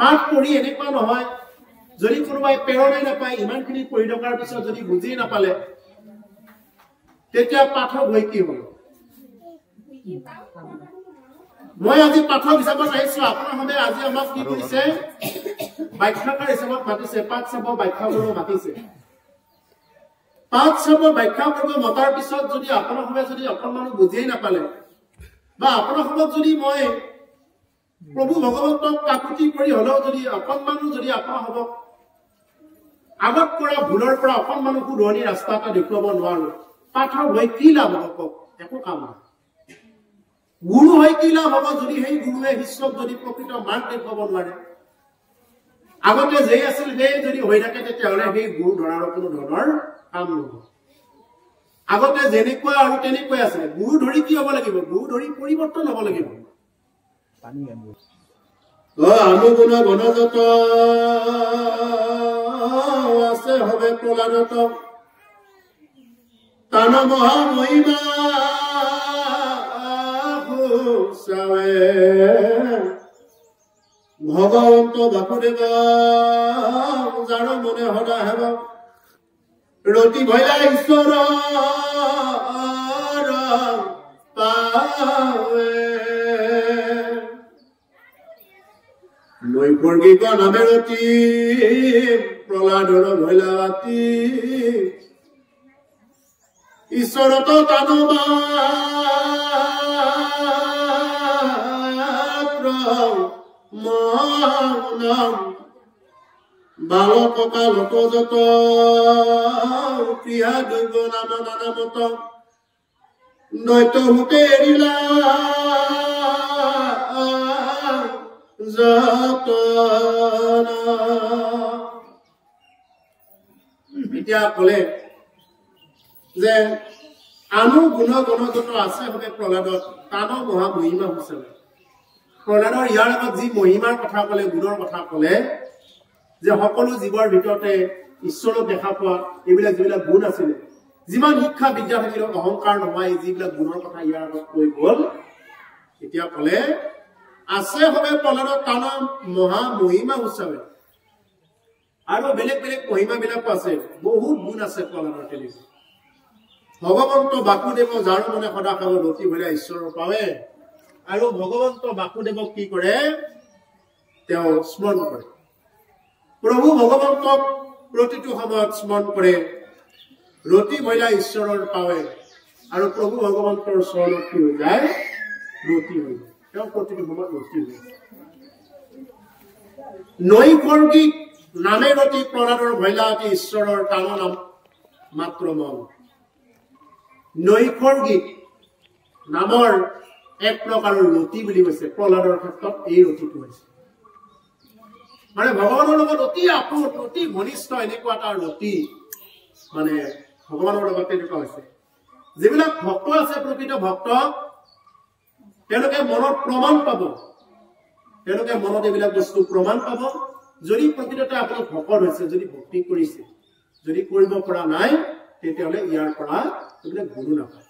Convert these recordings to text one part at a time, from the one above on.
পাঠ পঢ়ি এনেকুৱা নহয় যদি কোনোবাই প্ৰেৰণাই নাপায় ইমানখিনি পঢ়ি থকাৰ পিছত যদি বুজি নাপালে তেতিয়া পাঠক হৈ কি হ'ব মই আজি পাঠক হিচাপত আহিছো আপোনাৰ সদায় আজি আমাক কি কৰিছে ব্যাখ্যাকাৰ হিচাপত মাতিছে পাঠ চাব ব্যাখ্যা কৰিব মাতিছে পাঠ চাব ব্যাখ্যা কৰিব মতাৰ পিছত যদি আপোনাৰ সদায় যদি অকণমান বুজিয়ে নাপালে বা আপোনাৰ সদায় যদি মই প্ৰভু ভগৱন্তক কাকুতি কৰি হলেও যদি অকণমানো যদি আপোনাৰ হ'ব আগত কৰা ভুলৰ পৰা অকণমানো শুধৰণি ৰাস্তা এটা দেখুৱাব নোৱাৰো পাঠক হৈ কি লাভ হ'ব একো কাম নাই গুৰু হৈ কি লাভ হ'ব যদি সেই গুৰুৱে শিষ্যক যদি প্ৰকৃত মাৰ্গ দেখুৱাব নোৱাৰে আগতে যে আছিল সেই যদি হৈ থাকে তেতিয়াহ'লে সেই গুৰু ধৰাৰ কোনো ধৰণৰ কাম নহ'ব আগতে যেনেকুৱা আৰু তেনেকৈ আছে গুৰু ধৰি কি হ'ব লাগিব গুৰু ধৰি পৰিৱৰ্তন হ'ব লাগিব অনুগুণ গণযত আছে হবে প্ৰলাদত তান মহামহিমা ভগৱন্ত বাসুদেৱ যাৰ মনে সদা হেব ৰতি ভৈলা ঈশ্বৰ পাৱে নৈসৰ্গিক নামে ৰতি প্ৰহ্লাদৰ ভৈলা ৰাতি ঈশ্বৰত তানবা মৌনম বালক কালত যত ক্ৰিয়া দৈব নাম নানামত নৈত হুতে এৰিলা যত এতিয়া কলে যে আনু গুণ গণযত আছে হবে প্ৰহ্লাদত তান মহা মহিমা হৈছে প্ৰহ্লাদৰ ইয়াৰ আগত যি মহিমাৰ কথা কলে গুণৰ কথা কলে যে সকলো জীৱৰ ভিতৰতে ঈশ্বৰক দেখা পোৱা এইবিলাক যিবিলাক গুণ আছিলে যিমান শিক্ষা বিদ্যা থাকিলেও অহংকাৰ নহয় যিবিলাক গুণৰ কথা ইয়াৰ আগত কৈ গল এতিয়া কলে আছে হবে প্ৰহ্লাদৰ তান মহা মহিমা উচ্চাবে আৰু বেলেগ বেলেগ মহিমাবিলাকো আছে বহুত গুণ আছে প্ৰহ্লাদৰ তেনেকুৱা ভগৱন্ত বাসুদেৱ যাৰ মনে সদা খাব ৰতি ভৈলা ঈশ্বৰৰ পাৱে আৰু ভগৱন্ত বাসুদেৱক কি কৰে তেওঁ স্মৰণ কৰে প্ৰভু ভগৱন্তক প্ৰতিটো সময়ত স্মৰণ কৰে ৰতি ভৈলা ঈশ্বৰৰ পাৱে আৰু প্ৰভু ভগৱন্তৰ চৰণত কি হৈ যায় ৰতি হৈ যায় তেওঁ প্ৰতিটো সময়ত ৰতি হৈ যায় নৈসৰ্গিক নামে ৰতি প্ৰহ্লাদৰ ভৈলা অতি ঈশ্বৰৰ তান নাম মাত্ৰ মন নৈসৰ্গিক নামৰ এক প্ৰকাৰৰ ৰতি বুলি কৈছে প্ৰহ্লাদৰ ক্ষেত্ৰত এই ৰতিটো হৈছে মানে ভগৱানৰ লগত অতি আপোন অতি ঘনিষ্ঠ এনেকুৱা এটা ৰতি মানে ভগৱানৰ লগত তেনেকুৱা হৈছে যিবিলাক ভক্ত আছে প্ৰকৃত ভক্ত তেওঁলোকে মনত প্ৰমাণ পাব তেওঁলোকে মনত এইবিলাক বস্তু প্ৰমাণ পাব যদি প্ৰকৃততে আপুনি ভকত হৈছে যদি ভক্তি কৰিছে যদি কৰিব পৰা নাই তেতিয়াহ'লে ইয়াৰ পৰা এইবিলাক গুণ নাপায়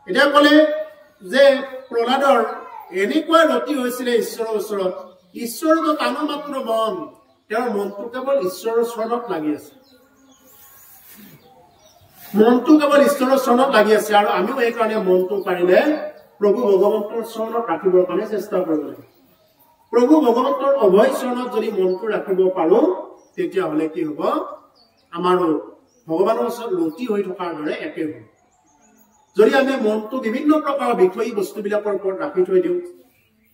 এতিয়া ক'লে যে প্ৰহ্লাদৰ এনেকুৱা ৰতি হৈছিলে ঈশ্বৰৰ ওচৰত ঈশ্বৰক তান মাত্ৰ মন তেওঁৰ মনটো কেৱল ঈশ্বৰৰ চৰণত লাগি আছে মনটো কেৱল ঈশ্বৰৰ চৰণত লাগি আছে আৰু আমিও এই কাৰণে মনটো পাৰিলে প্ৰভু ভগৱন্তৰ চৰণত ৰাখিবৰ কাৰণে চেষ্টা কৰিব লাগে প্ৰভু ভগৱন্তৰ অভয় চৰণত যদি মনটো ৰাখিব পাৰো তেতিয়াহ'লে কি হ'ব আমাৰো ভগৱানৰ ওচৰত ৰতি হৈ থকাৰ দৰে একে হ'ব যদি আমি মনটো বিভিন্ন প্ৰকাৰৰ বিষয়ী বস্তুবিলাকৰ ওপৰত ৰাখি থৈ দিওঁ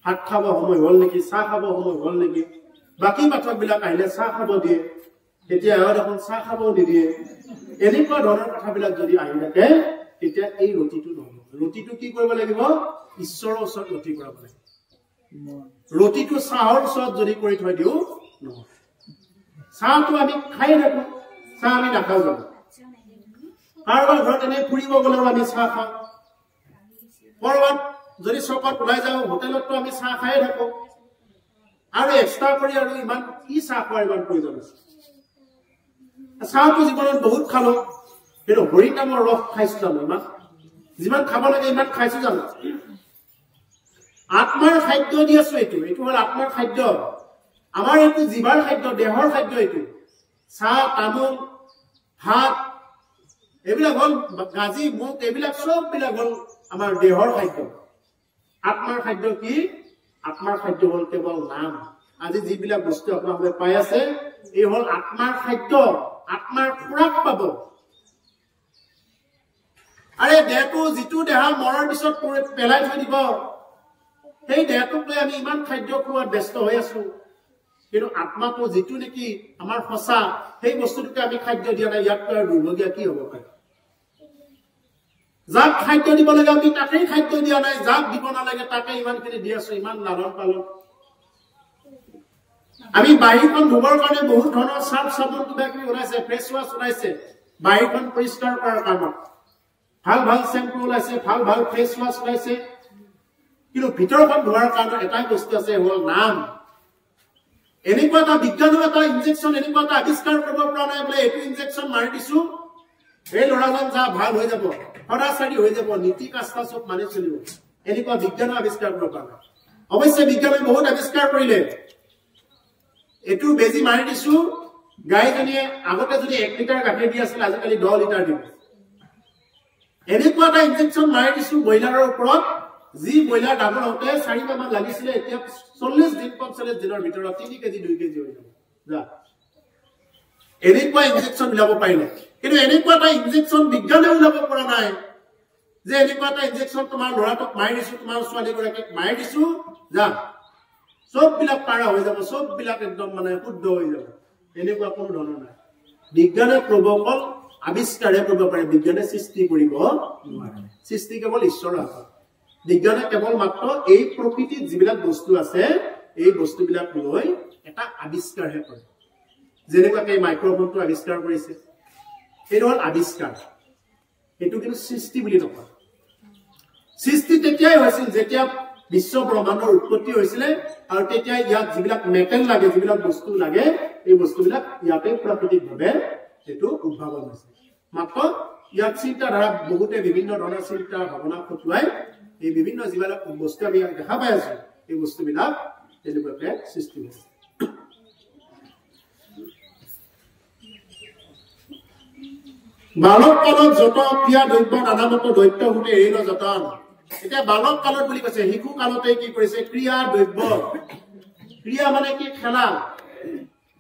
ভাত খাব সময় হ'ল নেকি চাহ খাব সময় হ'ল নেকি বাকী পাঠকবিলাক আহিলে চাহ খাব দিয়ে তেতিয়া দেখোন চাহ খাব নিদিয়ে এনেকুৱা ধৰণৰ কথাবিলাক যদি আহি থাকে তেতিয়া এই ৰতিটো নহ'ব ৰতিটো কি কৰিব লাগিব ঈশ্বৰৰ ওচৰত ৰতি কৰাব লাগিব ৰতিটো চাহৰ ওচৰত যদি কৰি থৈ দিওঁ নহয় চাহটো আমি খাই থাকো চাহ আমি নাখাওঁ জানো কাৰোবাৰ ঘৰত এনে ফুৰিব গ'লেও আমি চাহ খাওঁ কৰবাত যদি চকত ওলাই যাওঁ হোটেলতো আমি চাহ খাই থাকো আৰু এক্সট্ৰা কৰি আৰু ইমান কি চাহ খোৱাৰ ইমান প্ৰয়োজন আছে চাহটো জীৱনত বহুত খালো কিন্তু হৰি নামৰ ৰস খাইছো জানো ইমান যিমান খাব লাগে ইমান খাইছো জানো আত্মাৰ খাদ্য দি আছো এইটো হ'ল আত্মাৰ খাদ্য আমাৰ এইটো জিভাৰ খাদ্য দেহৰ খাদ্য এইটো চাহ তামোল ভাত এইবিলাক হল গাজি মুখ এইবিলাক সববিলাক হল আমাৰ দেহৰ খাদ্য আত্মাৰ খাদ্য কি আত্মাৰ খাদ্য হল কেৱল নাম আজি যিবিলাক বস্তু আপোনালোকে পাই আছে এই হল আত্মাৰ খাদ্য আত্মাৰ খোৰাক পাব আৰে দেহটো যিটো দেহা মৰাৰ পিছত পেলাই থৈ দিব সেই দেহটোক লৈ আমি ইমান খাদ্য খোৱাত ব্যস্ত হৈ আছো কিন্তু আত্মাটো যিটো নেকি আমাৰ সঁচা সেই বস্তুটোকে আমি খাদ্য দিয়া নাই ইয়াত আৰু দুৰ্ভগীয়া কি হ'ব পাৰে যাক খাদ্য দিব লাগে আমি তাকেই খাদ্য দিয়া নাই যাক দিব নালাগে তাকে ইমানখিনি দি আছো ইমান লালন পালন আমি বাহিৰখন ধুবৰ কাৰণে বহুত ধৰণৰ চাফ চাবোন কিবা কিবি ওলাইছে ফেচ ৱাছ ওলাইছে বাহিৰখন পৰিষ্কাৰ কৰাৰ কামত ভাল ভাল চেম্পু ওলাইছে ভাল ভাল ফেচ ৱাছ ওলাইছে কিন্তু ভিতৰখন ধোৱাৰ কাৰণে এটাই বস্তু আছে হল নাম এনেকুৱা এটা বিজ্ঞানৰ এটা ইনজেকশ্যন এনেকুৱা এটা আৱিষ্কাৰ কৰিব পৰা নাই বোলে এইটো ইনজেকশ্যন মাৰি দিছো এই ল'ৰাজন যা ভাল হৈ যাব সদাচাৰী হৈ যাব নীতি কাষ্টা চব মানি চলিব এনেকুৱা বিজ্ঞানৰ আৱিষ্কাৰ কৰিব পৰা নাই অৱশ্যে বিজ্ঞানে বহুত আৱিষ্কাৰ কৰিলে এইটো বেজি মাৰি দিছো গাইজনীয়ে আগতে যদি 1 লিটাৰ গাখীৰ দি আছিল আজিকালি 10 লিটাৰ দিব এনেকুৱা এটা ইনজেকশ্যন মাৰি দিছো ব্ৰইলাৰৰ ওপৰত যি ব্ৰইলাৰ ডাঙৰ হওঁতে 4 মাহ মান লাগিছিলে এতিয়া 40 দিন 45 দিনৰ ভিতৰত 3 কেজি 2 কেজি হৈ যাব যা এনেকুৱা ইনজেকশ্যন উলিয়াব পাৰিলে কিন্তু এনেকুৱা এটা ইনজেকশ্যন বিজ্ঞানে উলিয়াব পৰা নাই যে এনেকুৱা এটা ইনজেকশ্যন তোমাৰ ল'ৰাটোক মাৰি দিছো তোমাৰ ছোৱালীগৰাকীক মাৰি দিছো যা সববিলাক পাৰা হৈ যাব সববিলাক একদম মানে শুদ্ধ হৈ যাব এনেকুৱা কোনো ধৰণৰ নাই বিজ্ঞানে প্ৰবল আৱিষ্কাৰে কৰিব পাৰে বিজ্ঞানে সৃষ্টি কৰিব নোৱাৰে সৃষ্টি কেৱল ঈশ্বৰৰ হাতত বিজ্ঞানে কেৱল মাত্ৰ এই প্ৰকৃতিত যিবিলাক বস্তু আছে এই বস্তুবিলাক লৈ এটা আৱিষ্কাৰহে কৰে যেনেকুৱাকে মাইক্ৰফোনটো আৱিষ্কাৰ কৰিছে এইটো হল আৱিষ্কাৰ এইটো কিন্তু সৃষ্টি বুলি নকয় সৃষ্টি তেতিয়াই হৈছিল যেতিয়া বিশ্ব ব্ৰহ্মাণ্ডৰ উৎপত্তি হৈছিল আৰু তেতিয়া ইয়াত যিবিলাক মেটেল লাগে যিবিলাক বস্তু লাগে এই বস্তুবিলাক ইয়াতে প্ৰাকৃতিকভাৱে এইটো উদ্ভাৱন হৈছে মাত্ৰ ইয়াত চিন্তাধাৰা বহুতে বিভিন্ন ধৰণৰ চিন্তা ভাৱনা খটুৱাই এই বিভিন্ন যিবিলাক বস্তু আমি দেখা পাই আছো এই বস্তুবিলাক তেনেকুৱাকে সৃষ্টি হৈছে বালক কালত যত ক্ৰিয়া দ্ৰব্য নানামত দৈত্য হুতে এৰিল যতন এতিয়া বালক কালত বুলি কৈছে শিশু কালতে কি কৰিছে ক্ৰিয়া দ্ৰব্য ক্ৰিয়া মানে কি খেলা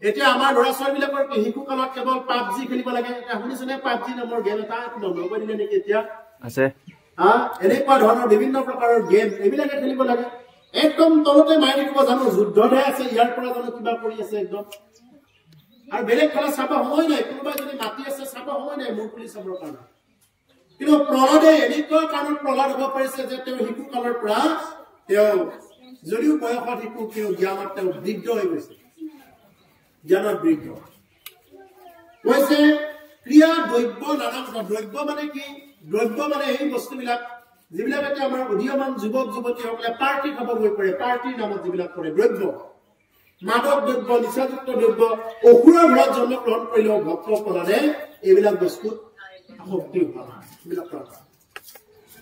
এতিয়া আমাৰ ল'ৰা ছোৱালীবিলাকৰ কি শিশু কালত কেৱল পাবজি খেলিব লাগে শুনিছেনে পাবজি নামৰ গেম এটা বন্ধ কৰি দিলে নেকি এতিয়া আছে এনেকুৱা ধৰণৰ বিভিন্ন প্ৰকাৰৰ গেম এইবিলাকে খেলিব লাগে একদম তলতে মাৰি দিব জানো যুদ্ধহে আছে ইয়াৰ পৰা জানো কিবা কৰি আছে একদম আৰু বেলেগ খেলা চাব সময় নাই কোনোবাই যদি মাতি আছে চাব সময় নাই মোৰ পুলিচ চাবৰ কাৰণে কিন্তু প্ৰহ্লাদে এনেকুৱা কাৰণত প্ৰহ্লাদ হ'ব পাৰিছে যে তেওঁ শিশু কালৰ পৰা তেওঁ যদিও বয়সত শিশু তেওঁ জ্ঞানত তেওঁ বৃদ্ধ হৈ গৈছে জ্ঞানত বৃদ্ধ কৈছে ক্ৰিয়া দ্ৰব্য নানামত দ্ৰব্য মানে কি দ্ৰব্য মানে এই বস্তুবিলাক যিবিলাক এতিয়া আমাৰ উদীয়মান যুৱক যুৱতীসকলে পাৰ্টি খাব গৈ পৰে পাৰ্টিৰ নামত যিবিলাক কৰে দ্ৰব্য মাদক দ্ৰব্য নিচাযুক্ত দ্ৰব্য অসুৰৰ ঘৰত জন্মগ্ৰহণ কৰিলেও ভক্ত প্ৰহ্লাদে এইবিলাক বস্তুত আসক্তি হোৱা এইবিলাক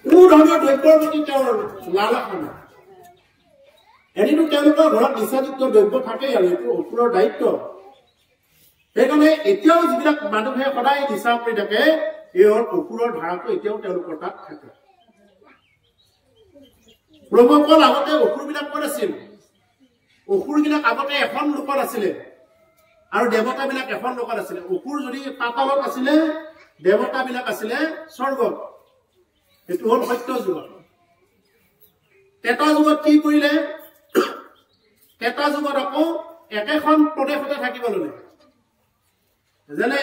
কোনো ধৰণৰ দ্ৰব্যৰ প্ৰতি তেওঁৰ লালসা নাই এনেতো তেওঁলোকৰ ঘৰত নিচাযুক্ত দ্ৰব্য থাকেই আৰু এইটো অসুৰৰ দায়িত্ব সেইকাৰণে এতিয়াও যিবিলাক মানুহে সদায় নিচা কৰি থাকে এই অসুৰৰ ধাৰাটো এতিয়াও তেওঁলোকৰ তাত থাকে প্ৰভুসকল আগতে অসুৰবিলাক ক'ত আছিল অসুৰবিলাক আগতে এখন লোকত আছিলে আৰু দেৱতাবিলাক এখন লোকত আছিলে অসুৰ যদি পাতালত আছিলে দেৱতাবিলাক আছিলে স্বৰ্গত এইটো হল সত্য যুগত তেতা যুগত কি কৰিলে তেতা যুগত আকৌ একেখন প্ৰদেশতে থাকিব ললে যেনে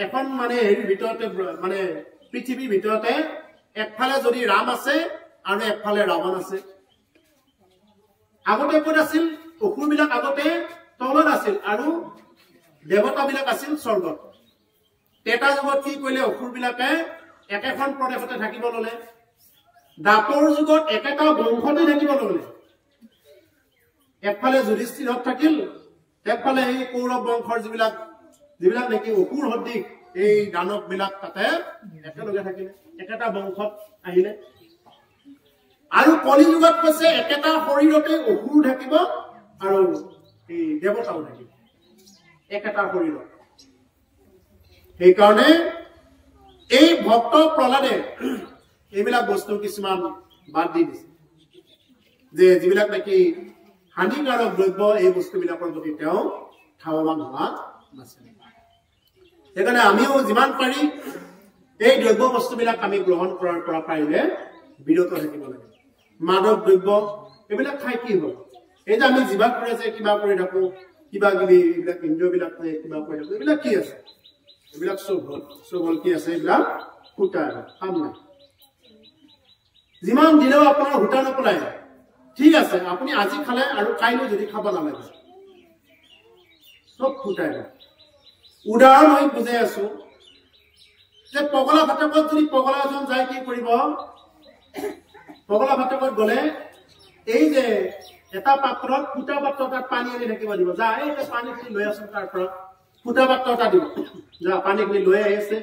এখন মানে হেৰিৰ ভিতৰতে মানে পৃথিৱীৰ ভিতৰতে একফালে যদি ৰাম আছে আৰু একফালে ৰাৱণ আছে আগতে ক'ত আছিল অসুৰবিলাক আগতে তলত আছিল আৰু দেৱতাবিলাক আছিল স্বৰ্গত তেতা যুগত কি কৰিলে অসুৰবিলাকে একেখন প্ৰদেশতে থাকিব ললে দাপৰ যুগত একেটা বংশতে থাকিব ললে একফালে যুধিষ্ঠিৰত থাকিল একফালে এই কৌৰৱ বংশৰ যিবিলাক নেকি অসুৰ সদৃশ এই দানৱবিলাক তাতে একেলগে থাকিলে একেটা বংশত আহিলে আৰু কলি যুগত কৈছে একেটা শৰীৰতে অসুৰ থাকিব আৰু এই দেৱতাও থাকিব একেটা শৰীৰত সেইকাৰণে এই ভক্ত প্ৰহ্লাদে এইবিলাক বস্তু কিছুমান বাদ দি দিছে যে যিবিলাক নাকি হানিকাৰক দ্ৰব্য এই বস্তুবিলাকৰ প্ৰতি তেওঁ ধাৱমান হোৱা নাছিল সেইকাৰণে আমিও যিমান পাৰি এই দ্ৰব্য বস্তুবিলাক আমি গ্ৰহণ কৰাৰ পৰা পাৰিলে বিৰত থাকিব লাগে মাদক দ্ৰব্য এইবিলাক খাই কি হ'ল এই যে আমি জিভা কৰে যে কিবা কৰি থাকো কিবা কিবি এইবিলাক ইন্দ্ৰিয়বিলাক কিবা কৰি থাকো এইবিলাক কি আছে এইবিলাক চব হ'ল কি আছে এইবিলাক ফুটা কাম নাই যিমান দিলেও আপোনাৰ হুটা নপলাই ঠিক আছে আপুনি আজি খালে আৰু কাইলৈ যদি খাব নালাগে চব ফুটাই উদাহৰণ হৈ বুজাই আছো যে পগলা ভাটকত যদি পগলা এজন যায় কি কৰিব পগলা ভাটকত গলে এই যে এটা পাত্ৰত ফুটা পাত্ৰ তাত পানী আনি থাকিব দিব যা এই পানীখিনি লৈ আছো তাৰ পৰা ফুটা পাত্ৰ এটা দিব যা পানীখিনি লৈ আহিছে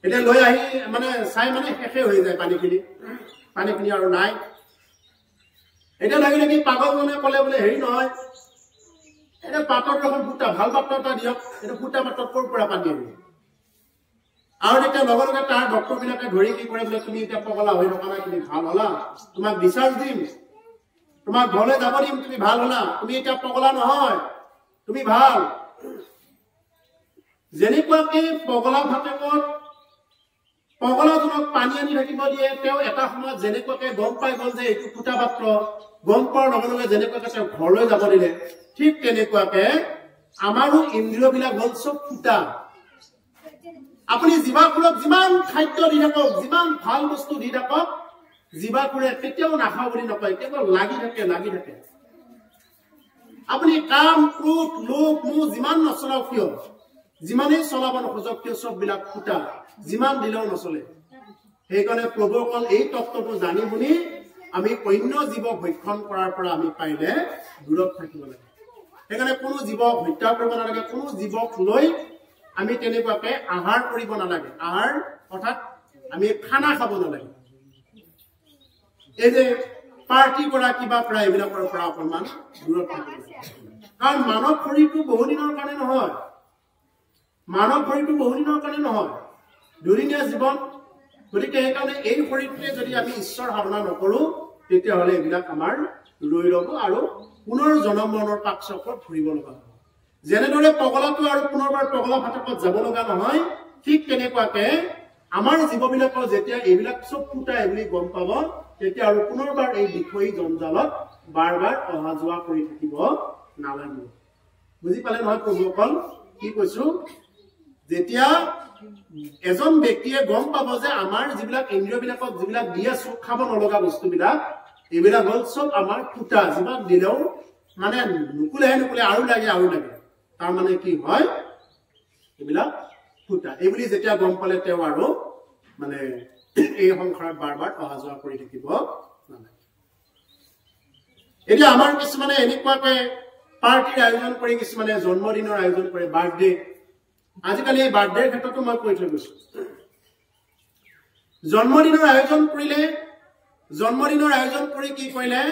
এতিয়া লৈ আহি মানে চাই মানে শেষে হৈ যায় পানীখিনি আৰু নাই এটা লাগিলে কি পাগলজনে ক'লে বোলে হেৰি নহয় এটা পাত্ৰত এখন ফুটা ভাল পাত্ৰ এটা দিয়ক এটা ফুটা পাত্ৰত ক'ৰ পৰা পানী আনিব আৰু তেতিয়া লগে লগে তাৰ ডক্টৰবিলাকে ধৰি কি কৰে বোলে তুমি এতিয়া পগলা হৈ থকা নাই তুমি ভাল হলা তোমাক ডিচাৰ্জ দিম তোমাক ঘৰলৈ যাব দিম তুমি ভাল হলা তুমি এতিয়া পগলা নহয় তুমি ভাল যেনেকুৱাকে পগলা ভাটকত পগলাজনক পানী আনি থাকিব দিয়ে তেওঁ এটা সময়ত যেনেকুৱাকে গম পাই গ'ল যে এইটো ফুটা পাত্ৰ গম পোৱাৰ লগে লগে যেনেকুৱাকে তেওঁ ঘৰলৈ যাব দিলে ঠিক তেনেকুৱাকে আমাৰো ইন্দ্ৰিয়বিলাক হ'ল চব ফুটা আপুনি জিভাখোৰক যিমান খাদ্য দি থাকক যিমান ভাল বস্তু দি থাকক জিভাখোৰে কেতিয়াও নাখাওঁ বুলি নকয় কেৱল লাগি থাকে আপুনি কাম ক্ৰোধ লোভ মোহ যিমান নচলাওক কিয় যিমানেই চলাব নোখোজক কিয় চববিলাক ফুটা যিমান দিলেও নচলে সেইকাৰণে প্ৰভুসকল এই তত্ত্বটো জানি শুনি আমি অন্য জীৱক ভক্ষণ কৰাৰ পৰা আমি পাৰিলে দূৰত থাকিব লাগে সেইকাৰণে কোনো জীৱক হত্যা কৰিব নালাগে কোনো জীৱক লৈ আমি তেনেকুৱাকে আহাৰ কৰিব নালাগে আহাৰ অৰ্থাৎ আমি খানা খাব নালাগে এই যে পাৰ্টি কৰা কিবা পৰা এইবিলাকৰ পৰা অকণমান দূৰত থাকিব লাগে কাৰণ মানৱ শৰীৰটো বহুদিনৰ কাৰণে নহয় দুদিনীয়া জীৱন গতিকে সেইকাৰণে এই শৰীৰটোৱে যদি আমি ঈশ্বৰ সাধনা নকৰো তেতিয়াহ'লে এইবিলাক আমাৰ ৰৈ ৰ'ব আৰু পুনৰ জনম মৰণৰ পাক চক্ৰত ঘূৰিব লগা হ'ব যেনেদৰে পগলাটো আৰু পুনৰবাৰ পগলা ভাটকত যাব লগা নহয় ঠিক তেনেকুৱাকে আমাৰ জীৱবিলাকৰ যেতিয়া এইবিলাক চব ফুটাই বুলি গম পাব তেতিয়া আৰু পুনৰবাৰ এই বিষয়ী জঞ্জালত বাৰ বাৰ অহা যোৱা কৰি থাকিব নালাগিব বুজি পালে নহয় প্ৰভুসকল কি কৈছো যেতিয়া এজন ব্যক্তিয়ে গম পাব যে আমাৰ যিবিলাক ইন্দ্ৰিয়বিলাকক যিবিলাক দি আছো খাব নলগা বস্তুবিলাক এইবিলাক হ'ল চব আমাৰ ফুটা যিমান দিলেও মানে নুকুলে আৰু লাগে তাৰ মানে কি হয় এইবিলাক ফুটা এইবুলি যেতিয়া গম পালে তেওঁ আৰু মানে এই সংসাৰত বাৰ বাৰ অহা যোৱা কৰি থাকিব নালাগে এতিয়া আমাৰ কিছুমানে এনেকুৱাকে পাৰ্টিৰ আয়োজন কৰি কিছুমানে জন্মদিনৰ আয়োজন কৰে বাৰ্থডে আজিকালি এই বাৰ্থডেৰ ক্ষেত্ৰতো মই কৈ থৈ গৈছো জন্মদিনৰ আয়োজন কৰি কি কৰিলে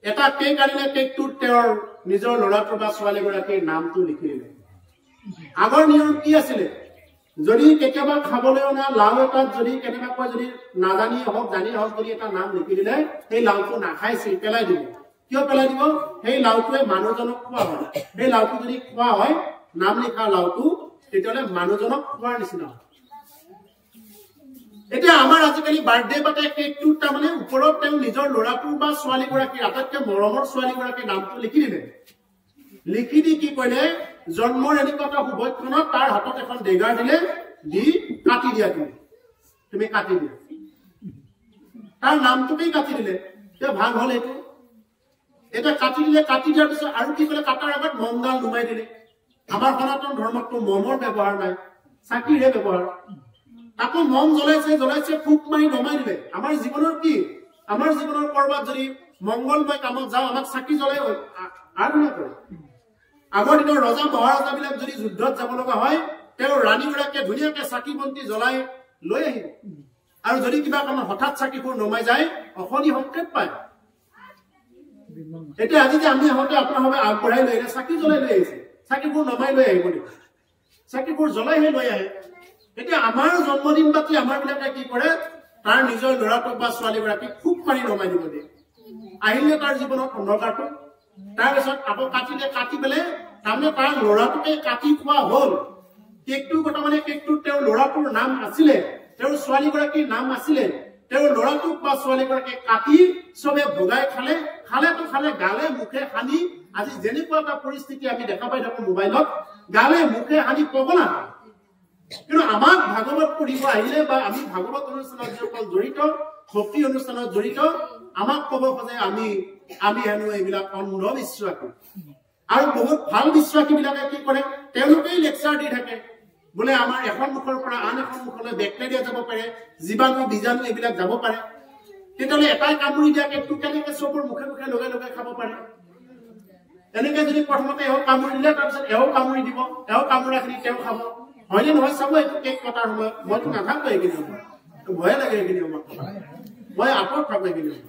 এটা কেক আনিলে কেকটোত তেওঁৰ নিজৰ ল'ৰাটোৰ বা ছোৱালীগৰাকীৰ নামটো লিখি দিলে আগৰ নিয়ম কি আছিলে যদি কেতিয়াবা খাবলৈ অনা লাও এটাত যদি কেনেবাকৈ যদি নাজানিয়ে হওক জানিয়ে হওক যদি এটা নাম লিখি দিলে সেই লাওটো নাখাইছিল পেলাই দিব কিয় পেলাই দিব সেই লাওটোৱে মানুহজনক খোৱা হয় সেই লাওটো যদি খোৱা হয় নাম লিখা লাওটো তেতিয়াহ'লে মানুহজনক খোৱাৰ নিচিনা হয় এতিয়া আমাৰ আজিকালি বাৰ্থডে পাতে কেকটোত তাৰমানে ওপৰত তেওঁ নিজৰ ল'ৰাটোৰ বা ছোৱালীগৰাকীৰ আটাইতকৈ মৰমৰ ছোৱালীগৰাকীৰ নামটো লিখি দিলে লিখি দি কি কৰিলে জন্মৰ এনেকুৱা এটা শুভক্ষণত তাৰ হাতত এখন ডেগাৰ দিলে দি কাটি দিয়া তুমি কাটি দিয়া তাৰ নামটোকেই কাটি দিলে এতিয়া ভাল হ'ল এইটো এটা কাটি দিলে কাটি দিয়াৰ পিছত আৰু কি কৰিলে কাটাৰ আগত মমডাল নুমাই দিলে আমাৰ সনাতন ধৰ্মতটো মমৰ ব্যৱহাৰ নাই চাকিৰে ব্যৱহাৰ তাকো মম জ্বলাইছে ফুক মাৰি নমাই দিলে আমাৰ জীৱনৰ কি আমাৰ জীৱনৰ কৰবাত যদি মংগলময় কামত যাওঁ আমাক চাকি জ্বলাই আৰাধনা কৰে আগৰ দিনৰ ৰজা মহাৰজাবিলাক যদি যুদ্ধত যাব লগা হয় তেওঁ ৰাণীগৰাকীয়ে ধুনীয়াকে চাকি বন্তি জ্বলাই লৈ আহিব আৰু যদি কিবা কামত হঠাৎ চাকিবোৰ নমাই যায় অশনি সংকেত পায় এতিয়া আজি যে আমি আহোঁতে আপোনালোকে আগবঢ়াই লৈ চাকি জ্বলাই লৈ আহিছে, চাকিবোৰ নমাই লৈ আহিব দিব, চাকিবোৰ জ্বলাইহে লৈ আহে। এতিয়া আমাৰ জন্মদিন পাতি আমাৰ বিলাকে কি কৰে, তাৰ নিজৰ ল'ৰাটোক বা ছোৱালীগৰাকীক খুব মাৰি নমাই দিব দিয়ে, আহিলে তাৰ জীৱনত অন্ধকাৰটো, তাৰপিছত আকৌ কাটিলে, কাটি পেলাই তাৰমানে তাৰ ল'ৰাটোকে কাটি খোৱা হ'ল, কেকটো বৰ্তমানে কেকটোত তেওঁৰ ল'ৰাটোৰ নাম আছিলে, তেওঁৰ ছোৱালীগৰাকীৰ নাম আছিলে, তেওঁৰ ল'ৰাটোক বা ছোৱালীগৰাকীক কাটি চবে ভগাই খালে, খালেতো খালে, গালে মুখে সানি, আজি যেনেকুৱা এটা পৰিস্থিতি আমি দেখা পাই থাকো মোবাইলত, গালে মুখে সানি পগলা। কিন্তু আমাক ভাগৱত পঢ়িব আহিলে বা আমি ভাগৱত অনুষ্ঠানত যিসকল জড়িত, ভক্তি অনুষ্ঠানত জড়িত, আমাক ক'ব খোজে আমি হেনো এইবিলাক অন্ধবিশ্বাসী। আৰু বহুত ভাল বিশ্বাসী বিলাকে কি কৰে, তেওঁলোকেই লেকচাৰ দি থাকে, বোলে আমাৰ এখন মুখৰ পৰা আন এখন মুখলৈ বেক্টেৰিয়া যাব পাৰে, জীৱাণু বীজাণু এইবিলাক যাব পাৰে। তেতিয়াহ'লে এটাই কামুৰি দিয়া কেকটো কেনেকে চবৰ মুখে মুখে লগাই লগাই খাব পাৰে? এনেকে যদি প্ৰথমতে এওঁ কামুৰি দিলে, তাৰপিছত এওঁ কামুৰি দিব, এওঁ কামুৰাখিনি তেওঁ খাব, হয়নে নহয়? চাব এইটো কেক কটাৰ সময়ত মইতো নাথাকো এইখিনি সময়, ভয়ে লাগে এইখিনি সময়ত, মই আঁতৰত থাকো এইখিনি সময়।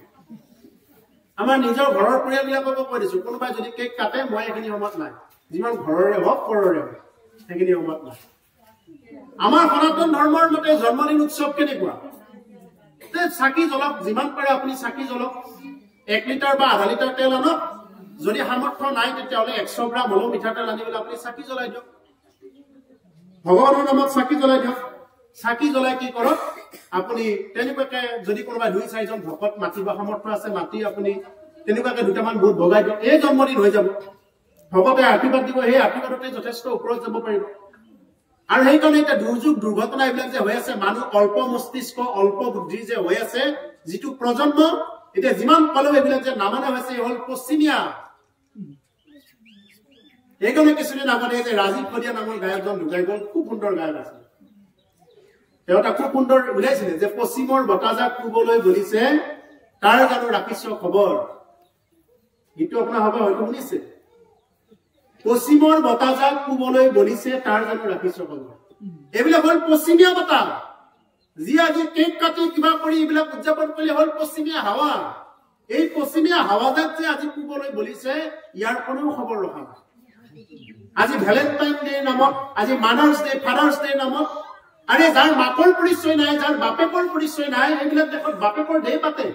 আমাৰ নিজৰ ঘৰৰ পৰিয়ালবিলাককো কৈ দিছো, কোনোবাই যদি কেক কাটে মই এইখিনি সময়ত নাই, যিমান ঘৰৰে হওক পৰৰে হওক সেইখিনি সময়ত নাই। আমাৰ সনাতন ধৰ্মৰ মতে জন্মদিন উৎসৱ কেনেকুৱা? চাকি জ্বলক, যিমান পাৰে আপুনি চাকি জ্বলক, 1 লিটাৰ বা আধা লিটাৰ তেল আনক, যদি সামৰ্থ্য নাই তেতিয়াহ'লে 100 গ্ৰাম হলেও মিঠাতেল আনি পেলাই আপুনি চাকি জ্বলাই দিয়ক, ভগৱানৰ নামত চাকি জ্বলাই দিয়ক। চাকি জ্বলাই কি কৰক, আপুনি তেনেকুৱাকে যদি কোনোবাই 2-4জন ভকত মাতিব সামৰ্থ্য আছে, মাতি আপুনি তেনেকুৱাকে দুটামান বুট ভগাই দিয়ক, এই জন্মদিন হৈ যাব। ভকতে আশীৰ্বাদ দিব, সেই আশীৰ্বাদতে যথেষ্ট ওপৰত যাব পাৰিব। আৰু সেইকাৰণে এতিয়া দুৰ্যোগ দুৰ্ঘটনা এইবিলাক যে হৈ আছে, মানুহ অল্প মস্তিষ্ক অল্প বুদ্ধি যে হৈ আছে, যিটো প্ৰজন্ম এতিয়া যিমান পালেও এইবিলাক যে নামানা হৈছে হল পশ্চিমীয়া। সেইকাৰণে কিছুদিন আগতে যে ৰাজীৱ শদিয়া নামৰ গায়কজন ঢুকাই গ'ল, খুব সুন্দৰ গায়ক আছিল, তেওঁ এটা খুব সুন্দৰ উলাইছিলে যে পশ্চিমৰ বতাহজাক পূবলৈ গলিছে, তাৰ জানো ৰাখিছ খবৰ। গীতটো আপোনাৰ হ'ব হয়তো শুনিছে, পশ্চিমৰ বতাহজাক পূবলৈ গলিছে, তাৰ জানো ৰাখিছ খবৰ। এইবিলাক হল পশ্চিমীয়া বতাহ, যি আজি কেক কাটি কিবা কৰি এইবিলাক উদযাপন কৰিলে হল পশ্চিমীয়া হাৱা। এই পশ্চিমীয়া হাৱাজাক যে আজি পূবলৈ গলিছে, ইয়াৰ কোনেও খবৰ ৰখা নাই। আজি ভেলেণ্টাইন ডে নামত, আজি মাদাৰ্ছ ডে, ফাদাৰ্ছ ডে নামত, আৰে যাৰ মাকৰ পৰিচয় নাই, যাৰ বাপেকৰ পৰিচয় নাই, এইবিলাক দেশত বাপেকৰ ডে পাতে।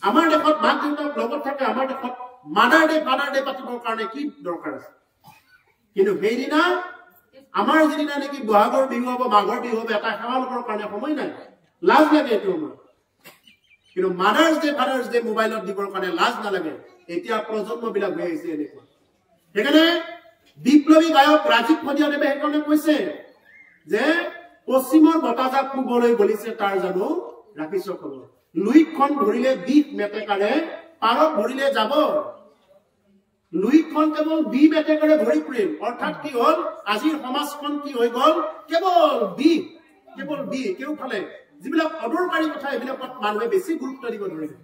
আমাৰ দেশত মাক দেউতাক লগত থাকে, আমাৰ দেশত মাদাৰ ডে ফাদাৰ ডে পাতিবৰ কাৰণে কি দৰকাৰ আছে? কিন্তু সেইদিনা আমাৰ যিদিনা নেকি বহাগৰ বিহু হ'ব, মাঘৰ বিহু হ'ব, এটা সেৱা ল'বৰ কাৰণে সময় নাই, লাজ লাগে এইটো সময়। কিন্তু মাদাৰ্ছ ডে ফাদাৰ্ছ ডে মোবাইলত দিবৰ কাৰণে লাজ নালাগে। এতিয়া প্ৰজন্মবিলাক হৈ আহিছে এনেকুৱা। সেইকাৰণে বিপ্লৱী গায়ক ৰাজীৱ শদিয়াদেৱে সেইকাৰণে কৈছে যে পশ্চিমৰ বতাহজাক পূবলৈ গলিছে, তাৰ জানো ৰাখিছ খবৰ। লুইতখন ধৰিলে বিষ মেটেকাৰে, পাৰত ধৰিলে যাব। লুইতখন কেৱল বিষ মেটেকাৰে ধৰি ফুৰিল, অৰ্থাৎ কি হল, আজিৰ সমাজখন কি হৈ গল, কেৱল বিষ, কেৱল বিষ। কেউফালে যিবিলাক অদৰকাৰী কথা এইবিলাকত মানুহে বেছি গুৰুত্ব দিব ধৰিলে।